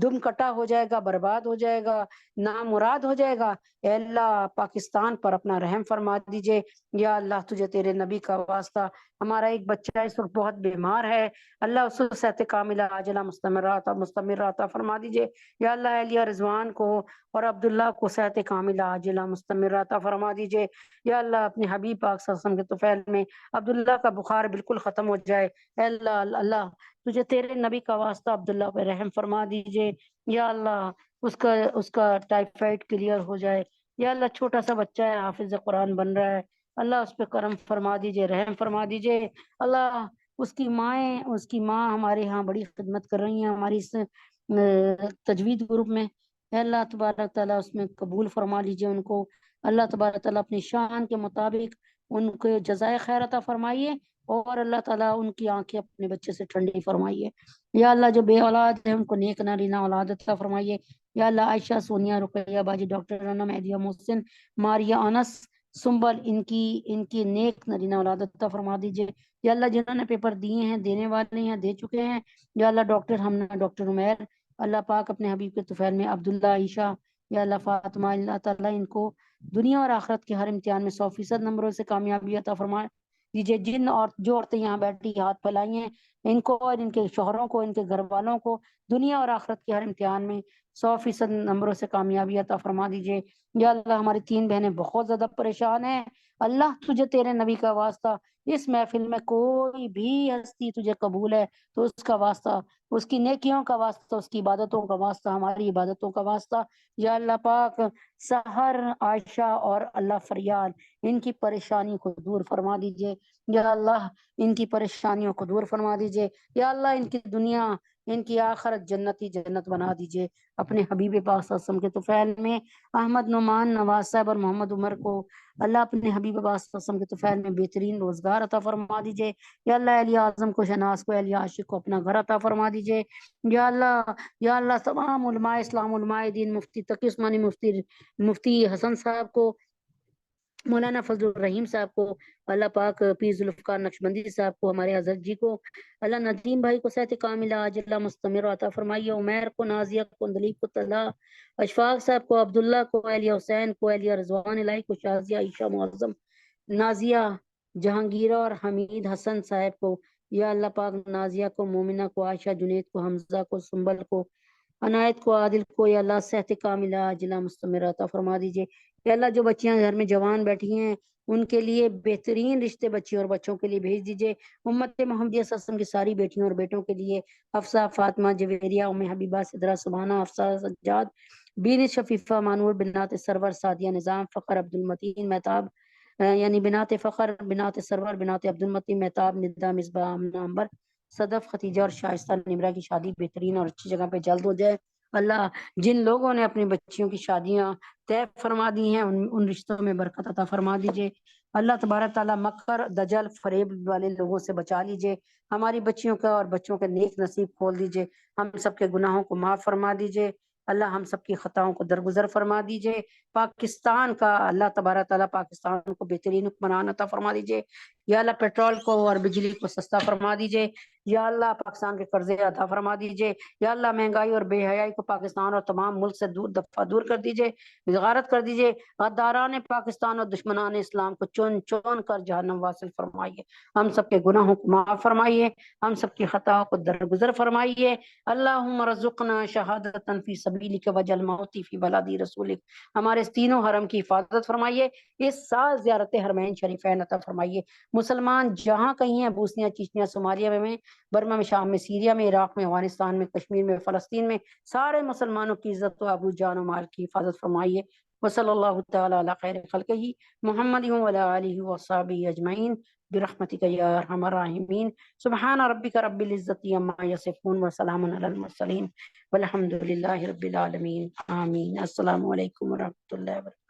دم کٹا ہو جائے گا, برباد ہو جائے گا, نامراد ہو جائے گا. اے اللہ پاکستان پر اپنا رحم فرما دیجئے. یا اللہ تجھے تیرے نبی کا واسطہ ہمارا ایک بچہ اس وقت بہت بیمار ہے, اللہ اس کو صحت کاملہ عاجلہ مستمرہ عطا فرما دیجئے. یا اللہ اہلیہ رضوان کو اور عبداللہ کو صحت کاملہ عاجلہ مستمرہ عطا فرما دیجئے. یا اللہ اپنے حبیب پاک صلی اللہ علیہ وسلم کے طفیل میں عبداللہ کا بخار بالکل ختم ہو جائے. اے اللہ تجھے تیرے نبی کا واسطہ عبداللہ پہ رحم فرما دیجئے. یا اللہ اس کا ٹائیفائڈ کلیئر ہو جائے. یا اللہ چھوٹا سا بچہ ہے, حافظ قرآن بن رہا ہے, اللہ اس پہ کرم فرما دیجئے، رحم فرما دیجئے۔ اللہ اس کی ماں ہمارے ہاں بڑی خدمت کر رہی ہیں ہماری اس تجوید گروپ میں۔ اے اللہ تبارک تعالیٰ اس میں قبول فرما لیجئے ان کو۔ اللہ تبارک تعالیٰ اپنی شان کے مطابق ان کو جزائے خیر عطا فرمائیے، اور اللہ تعالیٰ ان کی آنکھیں اپنے بچے سے ٹھنڈی فرمائیے۔ یا اللہ جو بے اولاد ہے ان کو نیک نارینہ اولاد عطا فرمائیے۔ یا اللہ عائشہ، سونیا، رقیہ باجی، ڈاکٹر رنا، مہدیہ، محسن، ماریہ، انس، سنبل، ان کی نیک نارینہ اولاد عطا فرما دیجئے۔ یا اللہ جنہوں نے پیپر دیے ہیں، دینے والے ہیں، دے چکے ہیں، یا اللہ ڈاکٹر ہمنا، ڈاکٹر عمیر، اللہ پاک اپنے حبیب کے طفیل میں عبداللہ، عائشہ، یا اللہ فاطمہ، اللہ تعالیٰ ان کو دنیا اور آخرت کے ہر امتحان میں 100% نمبروں سے کامیابی عطا فرما دیجیے۔ جو عورتیں یہاں بیٹھی ہاتھ پھیلائی ہیں، ان کو اور ان کے شوہروں کو، ان کے گھر والوں کو دنیا اور آخرت کے ہر امتحان میں 100% نمبروں سے کامیابی عطا فرما دیجیے۔ یا اللہ ہماری 3 بہنیں بہت زیادہ پریشان ہیں، اللہ تجھے تیرے نبی کا واسطہ، اس محفل میں کوئی بھی ہستی تجھے قبول ہے تو اس کا واسطہ، اس کی نیکیوں کا واسطہ، اس کی عبادتوں کا واسطہ، ہماری عبادتوں کا واسطہ، یا اللہ پاک سحر، عائشہ اور اللہ فریال، ان کی پریشانی کو دور فرما دیجئے۔ یا اللہ ان کی پریشانیوں کو دور فرما دیجئے۔ یا اللہ ان کی دنیا، ان کی آخرت جنتی جنت بنا دیجئے۔ اپنے حبیب پاک صلی اللہ علیہ وسلم کے طفیل میں احمد، نعمان، نواز صاحب اور محمد عمر کو اللہ اپنے حبیب پاک صلی اللہ علیہ وسلم کے طفیل میں بہترین روزگار عطا فرما دیجئے۔ یا اللہ علی اعظم کو، شہناز کو، علی عاشق کو اپنا گھر عطا فرما دیجئے۔ یا اللہ تمام علماء اسلام، علماء دین، مفتی تقی عثمانی، مفتی حسن صاحب کو، مولانا فضل الرحیم صاحب کو، اللہ پاک پیر ذوالفقار نقشبندی صاحب کو، ہمارے حضرت جی کو، اللہ ندیم بھائی کو صحت کاملہ عاجلہ مستمر عطا فرمائیے، عمیر کو، نازیہ کو، اندلیب کو، طلحہ، اشفاق صاحب کو، عبداللہ کو، اہلیہ حسین کو، اہلیہ رضوان الہی کو، شازیہ، عائشہ، معظم، نازیہ، جہانگیرہ اور حمید حسن صاحب کو، یا اللہ پاک نازیہ کو، مومنہ کو، عائشہ، جنید کو، حمزہ کو، سنبل کو، عنایت کو، عادل کو، یا اللہ صحت کاملہ عاجلہ مستمر عطا فرما دیجیے۔ یا اللہ جو بچیاں گھر میں جوان بیٹھی ہیں ان کے لیے بہترین رشتے بچی اور بچوں کے لیے بھیج دیجیے۔ امت محمدیہ صلی اللہ علیہ وسلم کی ساری بیٹیوں اور بیٹوں کے لیے حفصہ، فاطمہ، جویریہ، ام حبیبہ، سدرہ، سبحانہ، حفصہ، سجاد، بین شفیفہ، مانور، بنات سرور، سعدیہ، نظام، فخر، عبد المتین، مہتاب، یعنی بنات فخر، بنات سرور، بنات عبد المتین، مہتاب، ندا، مصباح، آمنہ، عنبر، صدف، ختیجہ اور شائستہ نمرہ کی شادی بہترین اور اچھی جگہ پہ جلد ہو جائے۔ اللہ جن لوگوں نے اپنی بچیوں کی شادیاں طے فرما دی ہیں ان رشتوں میں برکت عطا فرما دیجئے۔ اللہ تبارک تعالیٰ مکر، دجل، فریب والے لوگوں سے بچا لیجئے۔ ہماری بچیوں کا اور بچوں کے نیک نصیب کھول دیجئے۔ ہم سب کے گناہوں کو معاف فرما دیجئے۔ اللہ ہم سب کی خطاؤں کو درگزر فرما دیجئے۔ پاکستان کا اللہ تبارک تعالیٰ پاکستان کو بہترین حکمران عطا فرما دیجئے۔ یا اللہ پیٹرول کو اور بجلی کو سستا فرما دیجئے۔ یا اللہ پاکستان کے قرضے عطا فرما دیجئے۔ یا اللہ مہنگائی اور بے حیائی کو پاکستان اور تمام ملک سے دور کر دیجئے، غارت کر دیجئے۔ غداران پاکستان اور دشمنان اسلام کو چون چون کر جہنم واصل فرمائیے۔ ہم سب کے گناہوں کو معاف فرمائیے، ہم سب کی خطاؤں کو درگزر فرمائیے۔ اللہم رزقنا شہادتا فی سبیلک وجعل موتی فی بلادی رسولک۔ ہمارے اس تینوں حرم کی حفاظت فرمائیے، اس سال زیارت حرمین شریفین عطا فرمائیے۔ مسلمان جہاں کہیں ہیں، بوسنیا، چیچنیا، صومالیہ میں، برما میں، شام میں، سیریا میں، عراق میں، افغانستان میں، کشمیر میں، فلسطین میں، سارے مسلمانوں کی عزت و ابو جان و مال کی حفاظت فرمائیے۔ وصلی اللہ تعالی علی خیر خلقہ محمد وعلی آلہ وصحبہ اجمعین برحمتک یا ارحم الراحمین۔ سبحان ربک رب العزت عما یصفون وسلام علی المرسلین والحمد للہ رب العالمین، آمین۔ السلام علیکم ورحمۃ اللہ وبرکاتہ۔